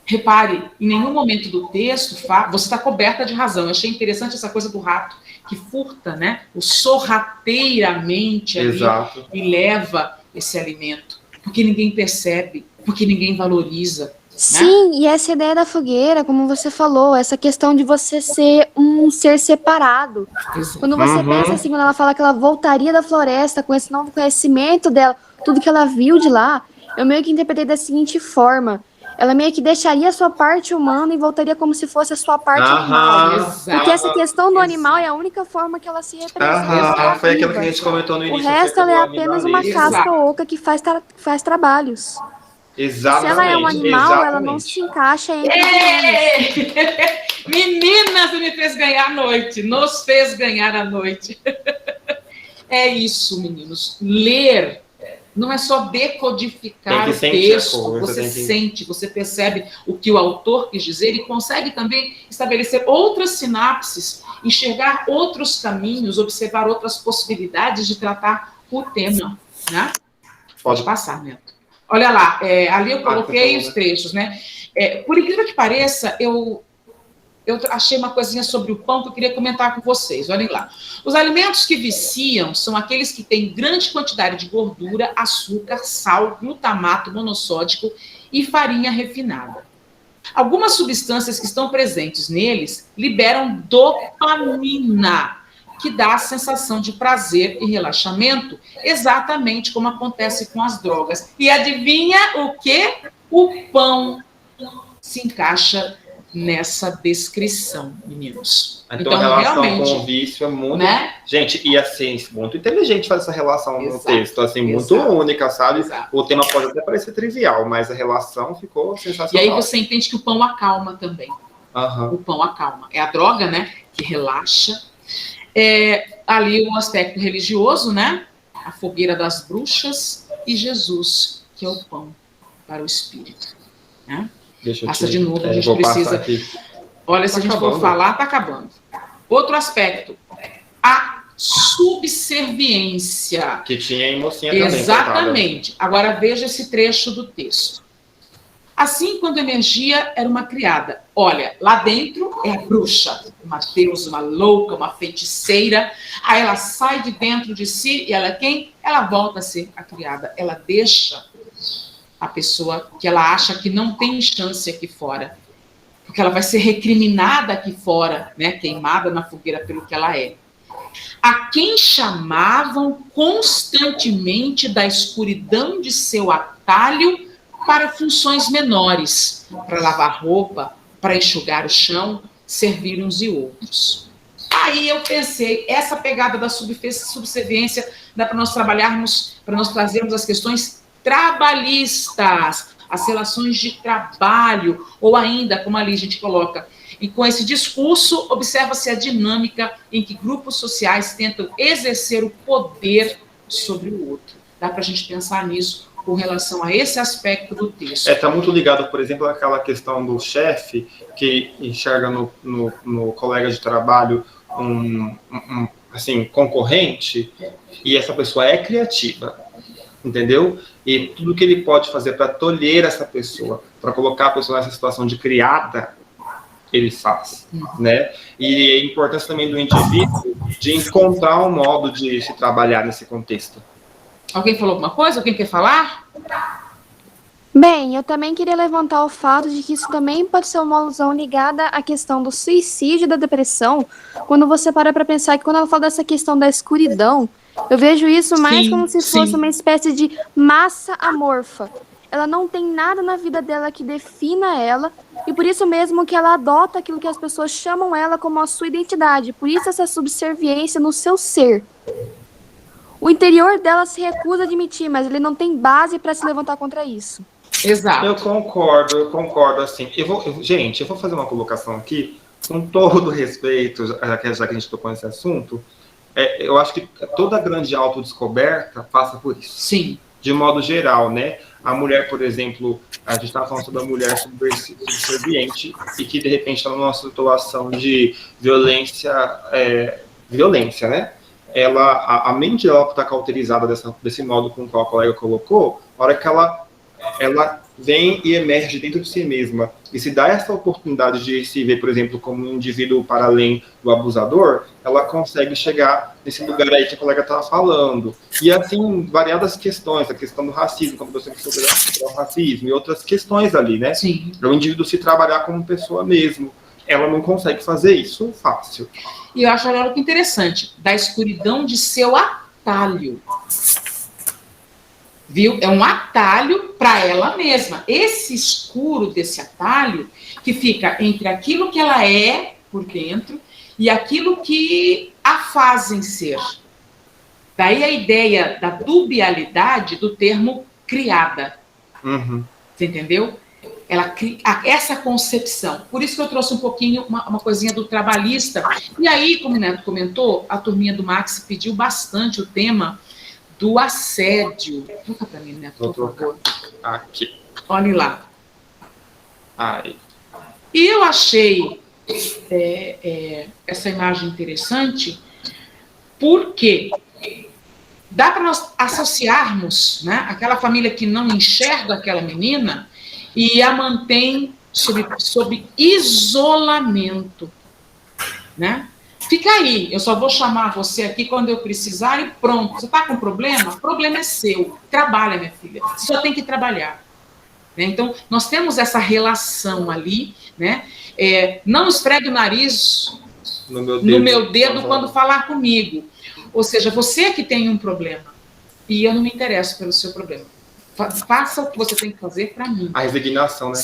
Repare, em nenhum momento do texto você está coberta de razão. Eu achei interessante essa coisa do rato que furta, né? O sorrateiramente ali. Exato. E leva esse alimento, porque ninguém percebe, porque ninguém valoriza. Sim, né? E essa ideia da fogueira, como você falou, essa questão de você ser um ser separado. Exato. Quando você pensa assim, quando ela fala que ela voltaria da floresta com esse novo conhecimento dela, tudo que ela viu de lá, eu meio que interpretei da seguinte forma: ela meio que deixaria a sua parte humana e voltaria como se fosse a sua parte animal. Porque essa questão do animal é a única forma que ela se representa. Foi aquilo que a gente comentou no início. O resto ela é apenas uma casca oca que faz trabalhos. Exatamente. Se ela é um animal, ela não se encaixa entre humanos. Meninas, me fez ganhar a noite. Nos fez ganhar a noite. É isso, meninos. Ler não é só decodificar o texto. Você sente, você percebe o que o autor quis dizer e consegue também estabelecer outras sinapses, enxergar outros caminhos, observar outras possibilidades de tratar o tema. Né? Pode passar, Neto. Olha lá, ali eu coloquei os trechos, né? Por incrível que pareça, eu achei uma coisinha sobre o pão que eu queria comentar com vocês. Olhem lá. Os alimentos que viciam são aqueles que têm grande quantidade de gordura, açúcar, sal, glutamato monossódico e farinha refinada. Algumas substâncias que estão presentes neles liberam dopamina, que dá a sensação de prazer e relaxamento, exatamente como acontece com as drogas. E adivinha o quê? O pão se encaixa nessa descrição, meninos. Então a relação realmente, com o vício é muito... Né? Gente, e assim, muito inteligente fazer essa relação no texto, assim, muito única, sabe? Exato. O tema pode até parecer trivial, mas a relação ficou sensacional. E aí você entende que o pão acalma também. O pão acalma. É a droga, né? Que relaxa. Ali o aspecto religioso, né? A fogueira das bruxas e Jesus, que é o pão para o espírito. Né? Passa de novo, a gente precisa... Olha, se a gente for falar, tá acabando. Outro aspecto, a subserviência. Que tinha em mocinha também. Exatamente. Agora veja esse trecho do texto. Assim, quando emergia, era uma criada. Olha, lá dentro é a bruxa, uma deusa, uma louca, uma feiticeira. Aí ela sai de dentro de si e ela é quem? Ela volta a ser a criada. Ela deixa a pessoa que ela acha que não tem chance aqui fora. Porque ela vai ser recriminada aqui fora, né? Queimada na fogueira pelo que ela é. A quem chamavam constantemente da escuridão de seu atalho para funções menores, para lavar roupa, para enxugar o chão, servir uns e outros. Aí eu pensei, essa pegada da subserviência dá para nós trabalharmos, para nós trazermos as questões trabalhistas, as relações de trabalho, ou ainda, como ali a gente coloca, e com esse discurso observa-se a dinâmica em que grupos sociais tentam exercer o poder sobre o outro. Dá para a gente pensar nisso com relação a esse aspecto do texto. Está muito ligado, por exemplo, àquela questão do chefe que enxerga no colega de trabalho assim, concorrente, e essa pessoa é criativa, entendeu? E tudo que ele pode fazer para tolher essa pessoa, para colocar a pessoa nessa situação de criada, ele faz, né? E a importância também do indivíduo de encontrar um modo de se trabalhar nesse contexto. Alguém falou alguma coisa? Alguém quer falar? Bem, eu também queria levantar o fato de que isso também pode ser uma alusão ligada à questão do suicídio e da depressão, quando você para pensar que quando ela fala dessa questão da escuridão, eu vejo isso mais como se fosse uma espécie de massa amorfa. Ela não tem nada na vida dela que defina ela, e por isso mesmo que ela adota aquilo que as pessoas chamam ela como a sua identidade, por isso essa subserviência no seu ser. O interior dela se recusa a admitir, mas ele não tem base para se levantar contra isso. Exato. Eu concordo, assim. Gente, eu vou fazer uma colocação aqui, com todo respeito, já que a gente tocou nesse assunto, eu acho que toda grande autodescoberta passa por isso. Sim. de modo geral, né? A mulher, por exemplo, a gente estava falando sobre a mulher subserviente e que, de repente, está numa situação de violência, né? A mente dela está cauterizada desse modo com o qual a colega colocou, a hora que ela vem e emerge dentro de si mesma e se dá essa oportunidade de se ver, por exemplo, como um indivíduo para além do abusador, ela consegue chegar nesse lugar aí que a colega estava falando. E assim, variadas questões, a questão do racismo, como você falou sobre o racismo, e outras questões ali, né? Sim. Para o indivíduo se trabalhar como pessoa mesmo. Ela não consegue fazer isso fácil. E eu acho algo interessante, da escuridão de seu atalho. Viu? É um atalho para ela mesma. Esse escuro desse atalho que fica entre aquilo que ela é por dentro e aquilo que a fazem ser. Daí a ideia da dubialidade do termo criada. Uhum. Você entendeu? Essa concepção. Por isso que eu trouxe um pouquinho, uma coisinha do trabalhista. E aí, como o Neto comentou, a turminha do Max pediu bastante o tema do assédio. Toca para mim, Neto, por favor. Aqui. Olhe lá. Aí. E eu achei essa imagem interessante porque dá para nós associarmos, né, aquela família que não enxerga aquela menina e a mantém sob isolamento, né? Fica aí, eu só vou chamar você aqui quando eu precisar e pronto. Você está com problema? O problema é seu. Trabalha, minha filha. Você só tem que trabalhar. Né? Então, nós temos essa relação ali, né? Não esfregue o nariz no meu dedo quando falar comigo. Ou seja, você que tem um problema e eu não me interesso pelo seu problema. Faça o que você tem que fazer para mim. A resignação, né?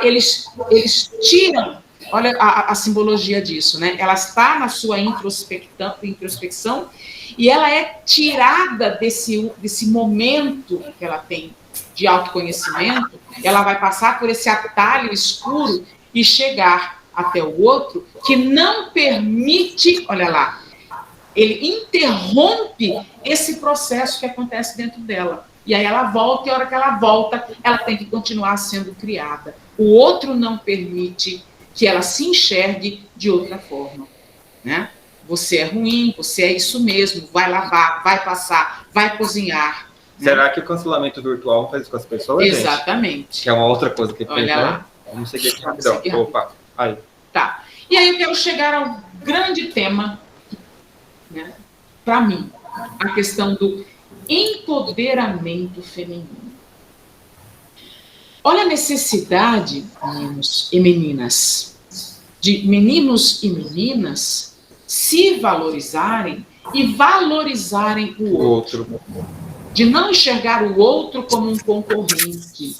Eles tiram, olha a simbologia disso, né? Ela está na sua introspecção e ela é tirada desse momento que ela tem de autoconhecimento, ela vai passar por esse atalho escuro e chegar até o outro que não permite, olha lá, ele interrompe esse processo que acontece dentro dela. E aí ela volta, e a hora que ela volta, ela tem que continuar sendo criada. O outro não permite que ela se enxergue de outra forma. Né? Você é ruim, você é isso mesmo, vai lavar, vai passar, vai cozinhar. Será né? que o cancelamento virtual não faz isso com as pessoas, Exatamente. gente? Que é uma outra coisa que pensa, Olha lá. né? Vamos seguir aqui rapidão. Opa, aí. Tá. E aí eu quero chegar ao grande tema, né, para mim, a questão do empoderamento feminino. Olha a necessidade, meninos e meninas, de meninos e meninas se valorizarem e valorizarem o outro. De não enxergar o outro como um concorrente.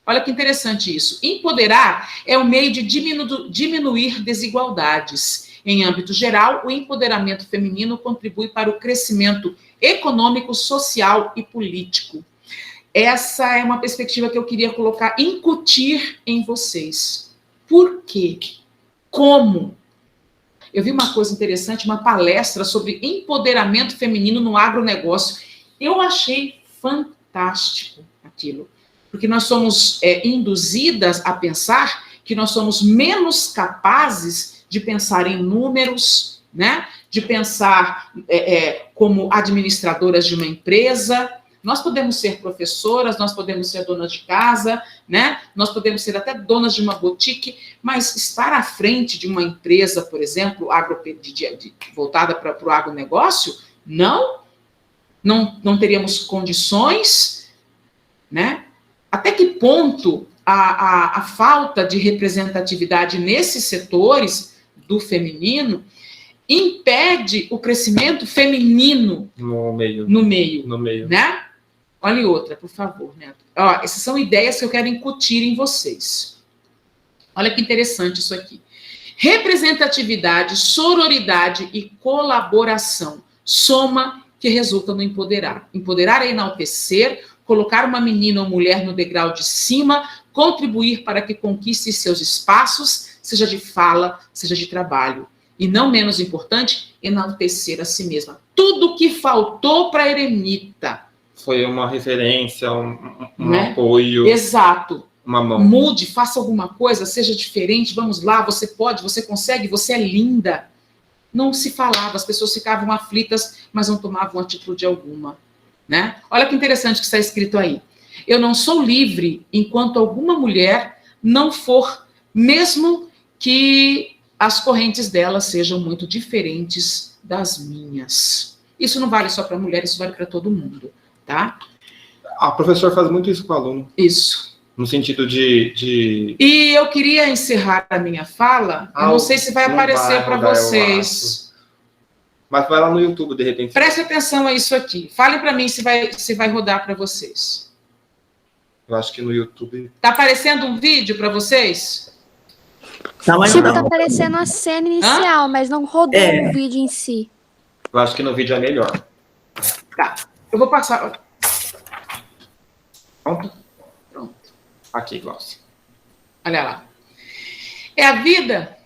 Olha que interessante isso. Empoderar é o meio de diminuir desigualdades. Em âmbito geral, o empoderamento feminino contribui para o crescimento econômico, social e político. Essa é uma perspectiva que eu queria colocar, incutir em vocês. Por quê? Como? Eu vi uma coisa interessante, uma palestra sobre empoderamento feminino no agronegócio. Eu achei fantástico aquilo. Porque nós somos induzidas a pensar que nós somos menos capazes de pensar em números, né? De pensar como administradoras de uma empresa. Nós podemos ser professoras, nós podemos ser donas de casa, né? Nós podemos ser até donas de uma boutique, mas estar à frente de uma empresa, por exemplo, voltada para o agronegócio, não teríamos condições, né? Até que ponto a falta de representatividade nesses setores do feminino impede o crescimento feminino no meio. Né? Olha outra, por favor, Neto. Ó, essas são ideias que eu quero incutir em vocês. Olha que interessante isso aqui. Representatividade, sororidade e colaboração. Soma que resulta no empoderar. Empoderar é enaltecer, colocar uma menina ou mulher no degrau de cima, contribuir para que conquiste seus espaços, seja de fala, seja de trabalho. E não menos importante, enaltecer a si mesma. Tudo que faltou para a eremita Foi uma referência, um Né? apoio, Exato. uma mão. Mude, faça alguma coisa, seja diferente, vamos lá, você pode, você consegue, você é linda. Não se falava, as pessoas ficavam aflitas, mas não tomavam atitude alguma. Né? Olha que interessante que está escrito aí. Eu não sou livre enquanto alguma mulher não for, mesmo que as correntes dela sejam muito diferentes das minhas. Isso não vale só para mulher, isso vale para todo mundo, tá? A professora faz muito isso com o aluno. Isso. No sentido de... E eu queria encerrar a minha fala, eu não sei se vai não aparecer para rodar, eu vocês. acho. Mas vai lá no YouTube, de repente. Preste atenção a isso aqui. Falem para mim se vai rodar para vocês. Eu acho que no YouTube... Tá aparecendo um vídeo para vocês? Tá, mas Tipo, não. tá aparecendo a cena inicial, mas não rodou o vídeo em si. Eu acho que no vídeo é melhor. Tá. Eu vou passar. Pronto? Pronto. Aqui, Glaucia. Olha lá. É a vida.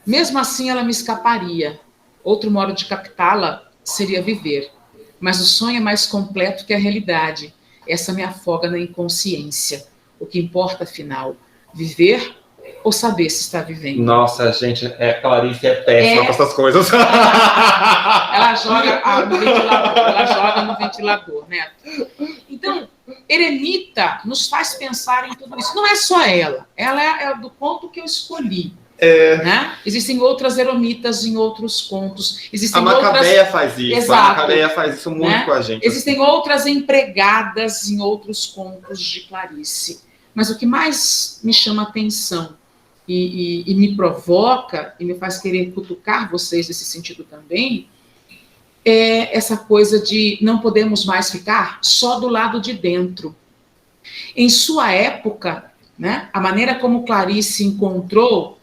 Mesmo assim, ela me escaparia. Outro modo de captá-la seria viver. Mas o sonho é mais completo que a realidade. Essa me afoga na inconsciência. O que importa, afinal, viver ou saber se está vivendo? Nossa, gente, Clarice é péssima com essas coisas. Ela joga no ventilador, ela joga no ventilador, né? Então, Eremita nos faz pensar em tudo isso. Não é só ela é do conto que eu escolhi. Né? Existem outras eremitas em outros contos. Existem A Macabeia faz isso. Exato. A Macabeia faz isso muito, né? Com a gente. Existem outras empregadas em outros contos de Clarice. Mas o que mais me chama atenção e me provoca e me faz querer cutucar vocês nesse sentido também é essa coisa de não podemos mais ficar só do lado de dentro. Em sua época, né, a maneira como Clarice encontrou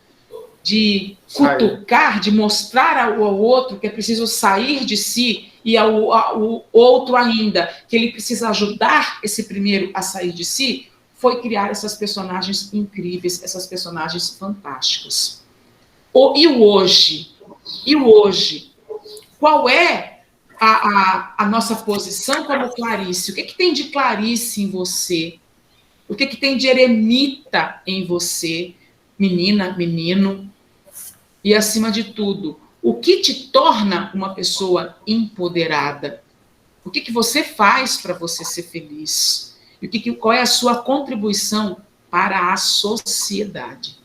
de cutucar, de mostrar ao outro que é preciso sair de si e ao outro ainda, que ele precisa ajudar esse primeiro a sair de si, foi criar essas personagens incríveis, essas personagens fantásticas. E o hoje? Qual é a nossa posição como Clarice? O que tem de Clarice em você? O que tem de eremita em você, menina, menino? E, acima de tudo, o que te torna uma pessoa empoderada? O que você faz para você ser feliz? E qual é a sua contribuição para a sociedade?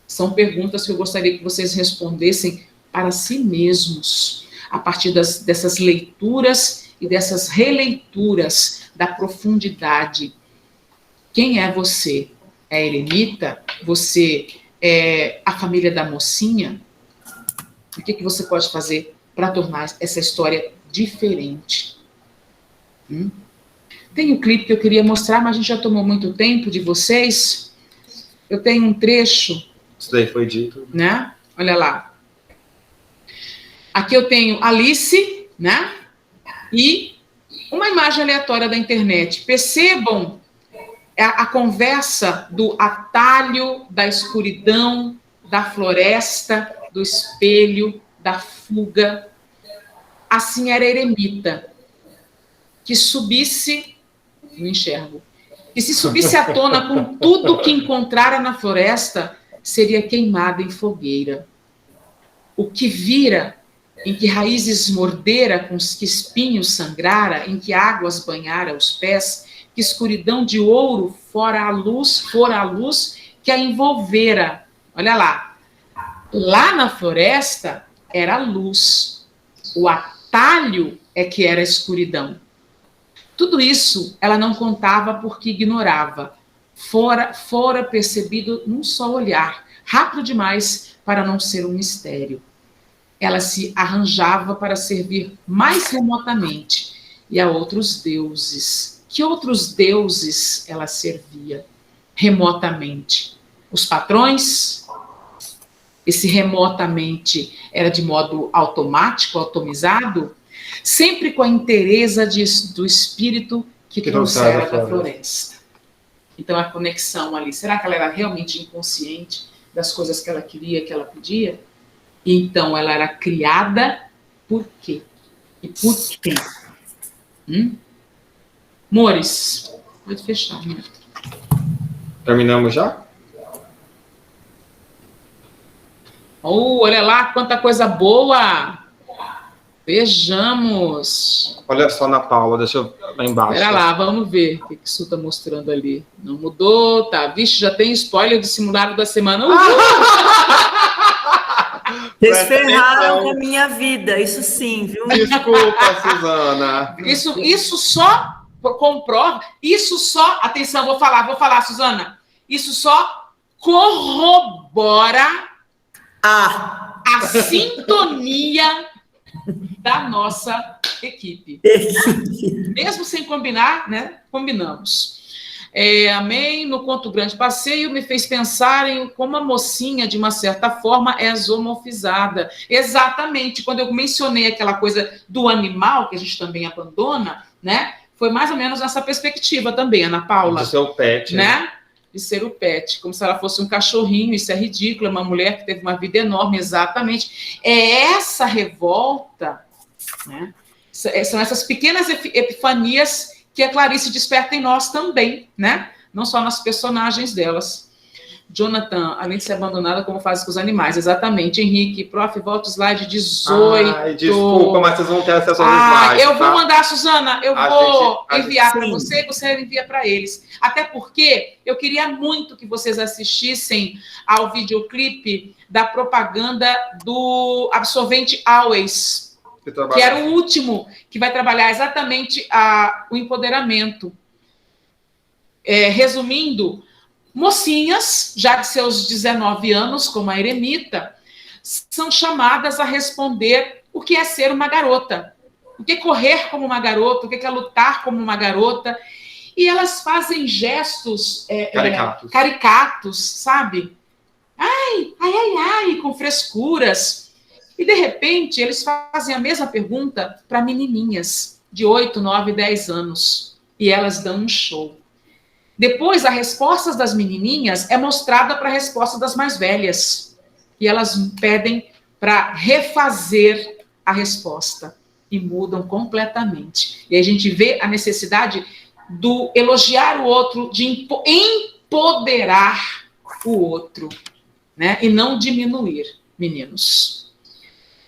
São perguntas que eu gostaria que vocês respondessem para si mesmos, a partir dessas leituras e dessas releituras da profundidade. Quem é você? É eremita? Você é a família da mocinha? O que você pode fazer para tornar essa história diferente? Tem um clipe que eu queria mostrar, mas a gente já tomou muito tempo de vocês. Eu tenho um trecho. Isso daí foi dito. Né? Olha lá. Aqui eu tenho Alice, né? E uma imagem aleatória da internet. Percebam a conversa do atalho, da escuridão, da floresta, do espelho, da fuga. Assim era a eremita. Que subisse, não enxergo, que se subisse à tona com tudo que encontrara na floresta, seria queimada em fogueira. O que vira, em que raízes mordera, com que espinhos sangrara, em que águas banhara os pés, que escuridão de ouro fora a luz que a envolvera. Olha lá. Lá na floresta era a luz. O atalho é que era a escuridão. Tudo isso ela não contava porque ignorava. Fora percebido num só olhar, rápido demais para não ser um mistério. Ela se arranjava para servir mais remotamente e a outros deuses. Que outros deuses ela servia remotamente? Os patrões? Esse remotamente era de modo automático, automizado? Sempre com a inteireza do espírito que trouxera da floresta. Então, a conexão ali, será que ela era realmente inconsciente das coisas que ela queria, que ela podia? Então, ela era criada por quê? E por quem? Mores, pode fechar, né? Terminamos já? Olha lá, quanta coisa boa! Vejamos. Olha só na Paula, deixa eu lá embaixo. Espera lá, vamos ver o que isso está mostrando ali. Não mudou, tá? Vixe, já tem spoiler do simulado da semana. Vocês ferraram com a minha vida, isso sim, viu? Desculpa, Suzana. Isso só comprova, isso só, atenção, vou falar, Suzana. Isso só corrobora a sintonia da nossa equipe. Mesmo sem combinar, né? Combinamos. Amém. No Conto Grande Passeio me fez pensar em como a mocinha, de uma certa forma, é zoomorfizada. Exatamente. Quando eu mencionei aquela coisa do animal, que a gente também abandona, né? Foi mais ou menos nessa perspectiva também, Ana Paula. Do seu pet. Né? De ser o pet, como se ela fosse um cachorrinho. Isso é ridículo, é uma mulher que teve uma vida enorme, exatamente. É essa revolta, né? São essas pequenas epifanias que a Clarice desperta em nós também, né? Não só nas personagens delas. Jonathan, além de ser abandonada, como faz com os animais. Exatamente, Henrique. Prof, volta o slide 18. Ai, desculpa, mas vocês vão ter acesso aos slides, eu vou mandar, Suzana, eu vou enviar para você e você envia para eles. Até porque eu queria muito que vocês assistissem ao videoclipe da propaganda do absorvente Always, que era o último, que vai trabalhar exatamente o empoderamento. Resumindo, mocinhas, já de seus 19 anos, como a Eremita, são chamadas a responder o que é ser uma garota, o que é correr como uma garota, o que é lutar como uma garota, e elas fazem gestos caricatos, sabe? Ai, com frescuras. E, de repente, eles fazem a mesma pergunta para menininhas de 8, 9, 10 anos. E elas dão um show. Depois, a resposta das menininhas é mostrada para a resposta das mais velhas. E elas pedem para refazer a resposta. E mudam completamente. E aí a gente vê a necessidade do elogiar o outro, de empoderar o outro, né? E não diminuir, meninos.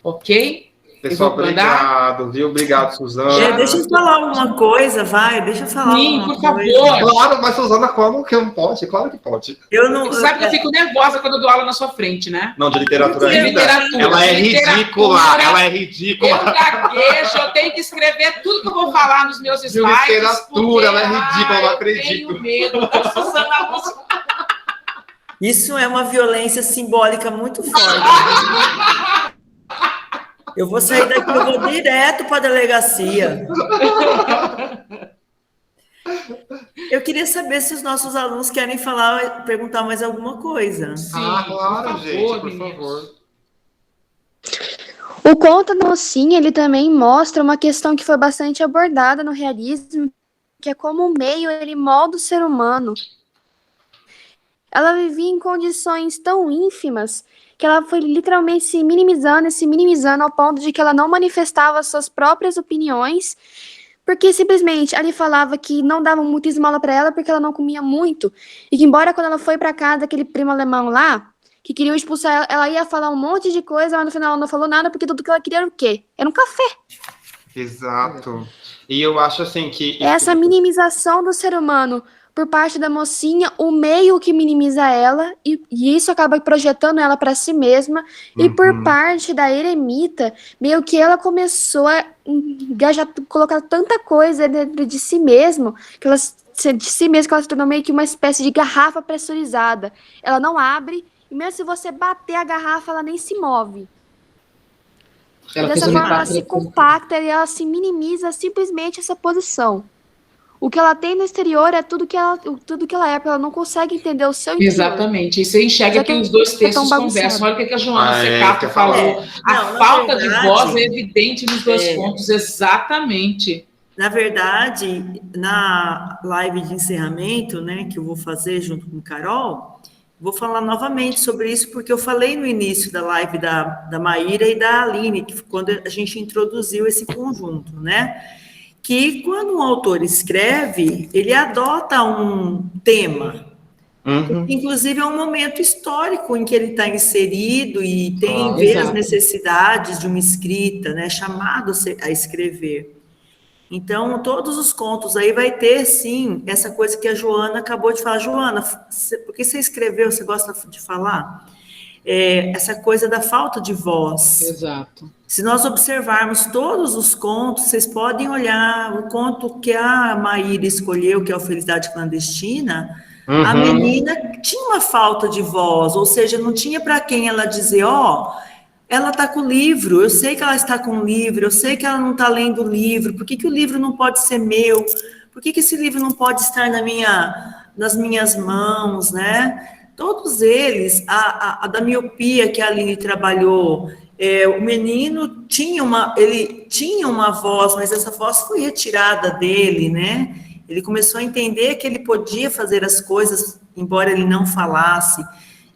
Ok? Pessoal, obrigado, viu? Obrigado, Suzana. Deixa eu falar uma coisa, deixa eu falar por favor. Claro, mas Suzana, como que não pode? Claro que pode. Você sabe que eu fico nervosa quando eu dou aula na sua frente, né? Não, de literatura ainda. Ela é ridícula, ela é ridícula. Eu gaguejo, eu tenho que escrever tudo que eu vou falar nos meus slides. De literatura, ela é ridícula, eu não acredito. Eu tenho medo da Suzana. Isso é uma violência simbólica muito forte. Eu vou sair daqui, eu vou direto para a delegacia. Eu queria saber se os nossos alunos querem perguntar mais alguma coisa. Sim, claro, gente, por favor. O Conto da Mocinha, ele também mostra uma questão que foi bastante abordada no realismo, que é como o meio, ele molda o ser humano. Ela vivia em condições tão ínfimas que ela foi literalmente se minimizando ao ponto de que ela não manifestava suas próprias opiniões, porque simplesmente ali falava que não davam muita esmola para ela porque ela não comia muito, e que embora quando ela foi para casa daquele primo alemão lá, que queriam expulsar ela ia falar um monte de coisa, mas no final ela não falou nada, porque tudo que ela queria era o quê? Era um café. Exato. E eu acho assim que... Essa minimização do ser humano por parte da mocinha, o meio que minimiza ela, e isso acaba projetando ela para si mesma, e por parte da Eremita, meio que ela começou a engajar, colocar tanta coisa dentro de si mesma, que ela se tornou meio que uma espécie de garrafa pressurizada. Ela não abre, e mesmo se você bater a garrafa, ela nem se move. Dessa forma, ela se compacta e ela se minimiza simplesmente essa posição. O que ela tem no exterior é tudo que ela é, porque ela não consegue entender o seu interior. Exatamente. E você enxerga que os dois textos conversam. Olha o que a Joana Secato falou. A falta de voz é evidente nos dois pontos. Exatamente. Na verdade, na live de encerramento, né, que eu vou fazer junto com Carol, vou falar novamente sobre isso, porque eu falei no início da live da Maíra e da Aline, que quando a gente introduziu esse conjunto, né? que quando um autor escreve, ele adota um tema. Inclusive, é um momento histórico em que ele está inserido e tem vê as necessidades de uma escrita, né, chamado a escrever. Então, todos os contos aí vai ter, sim, essa coisa que a Joana acabou de falar. Joana, por que você escreveu, você gosta de falar? Essa coisa da falta de voz. Exato. Se nós observarmos todos os contos, vocês podem olhar o conto que a Maíra escolheu, que é o Felicidade Clandestina. A menina tinha uma falta de voz, ou seja, não tinha para quem ela dizer, ela está com o livro, eu sei que ela está com o livro, eu sei que ela não está lendo o livro, por que o livro não pode ser meu? Por que esse livro não pode estar nas minhas mãos, né? Todos eles, a da miopia que a Aline trabalhou, o menino tinha uma voz, mas essa voz foi retirada dele, né? Ele começou a entender que ele podia fazer as coisas, embora ele não falasse.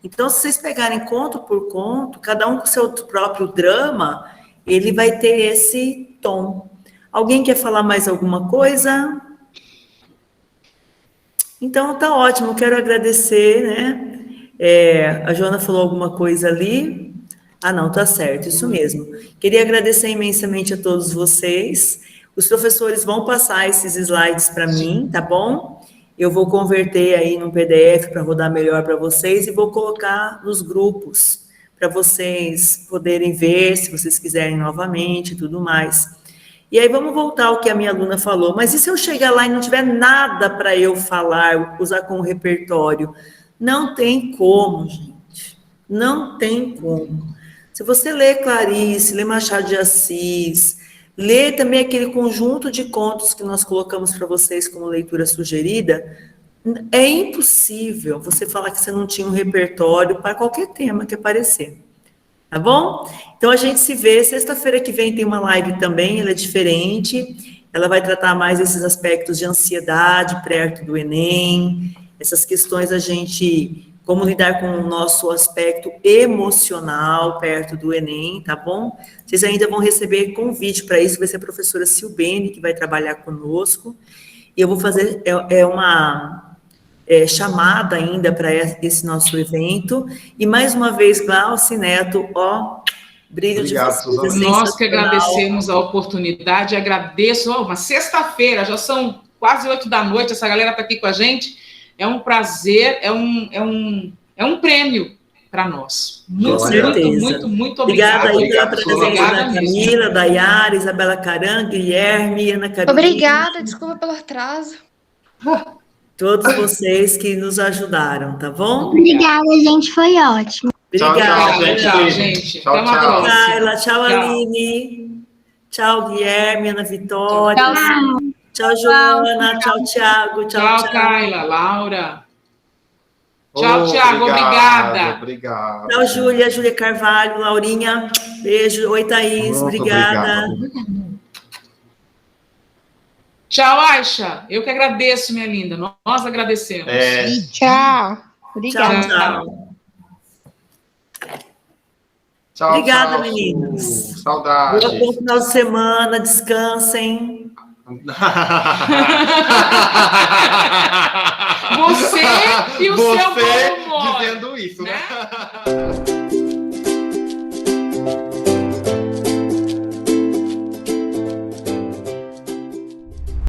Então, se vocês pegarem conto por conto, cada um com seu próprio drama, ele vai ter esse tom. Alguém quer falar mais alguma coisa? Então, tá ótimo, quero agradecer, né? A Joana falou alguma coisa ali. Ah, não, tá certo, isso mesmo. Queria agradecer imensamente a todos vocês. Os professores vão passar esses slides para mim, tá bom? Eu vou converter aí num PDF para rodar melhor para vocês e vou colocar nos grupos para vocês poderem ver, se vocês quiserem novamente e tudo mais. E aí vamos voltar ao que a minha aluna falou. Mas e se eu chegar lá e não tiver nada para eu falar, usar como repertório? Não tem como, gente. Não tem como. Se você lê Clarice, lê Machado de Assis, lê também aquele conjunto de contos que nós colocamos para vocês como leitura sugerida, é impossível você falar que você não tinha um repertório para qualquer tema que aparecer. Tá bom? Então, a gente se vê. Sexta-feira que vem tem uma live também, ela é diferente. Ela vai tratar mais esses aspectos de ansiedade perto do Enem, essas questões como lidar com o nosso aspecto emocional perto do Enem, tá bom? Vocês ainda vão receber convite para isso, vai ser a professora Silbene que vai trabalhar conosco. E eu vou fazer uma chamada ainda para esse nosso evento. E mais uma vez, Glauci, Neto, brilho Obrigado, de vocês. Nós que agradecemos a oportunidade, agradeço. Uma sexta-feira, já são quase 8 da noite, essa galera está aqui com a gente. É um prazer, é um prêmio para nós. Muito obrigada. Obrigada aí pela presença Obrigada da Camila, da Yara, Isabela Caran, Guilherme, Ana Carolina. Obrigada, desculpa pelo atraso. Todos vocês que nos ajudaram, tá bom? Obrigada, gente, foi ótimo. Obrigada. Tchau, gente. Tchau, Até uma tchau. próxima. Carla, tchau, Aline. Tchau, Guilherme, Ana Vitória. Tchau, Joana. Tchau, Tiago. Tchau, Carla, Laura. Tchau, Tiago. Obrigada. Obrigado. Tchau, Júlia Carvalho, Laurinha. Beijo. Oi, Thaís. Obrigada. Tchau, Aisha. Eu que agradeço, minha linda. Nós agradecemos. Tchau. Obrigada. Tchau, Obrigada, tchau, meninos. Saudade. Bom final de semana. Descansem. Você e o seu bom humor. Dizendo isso, né?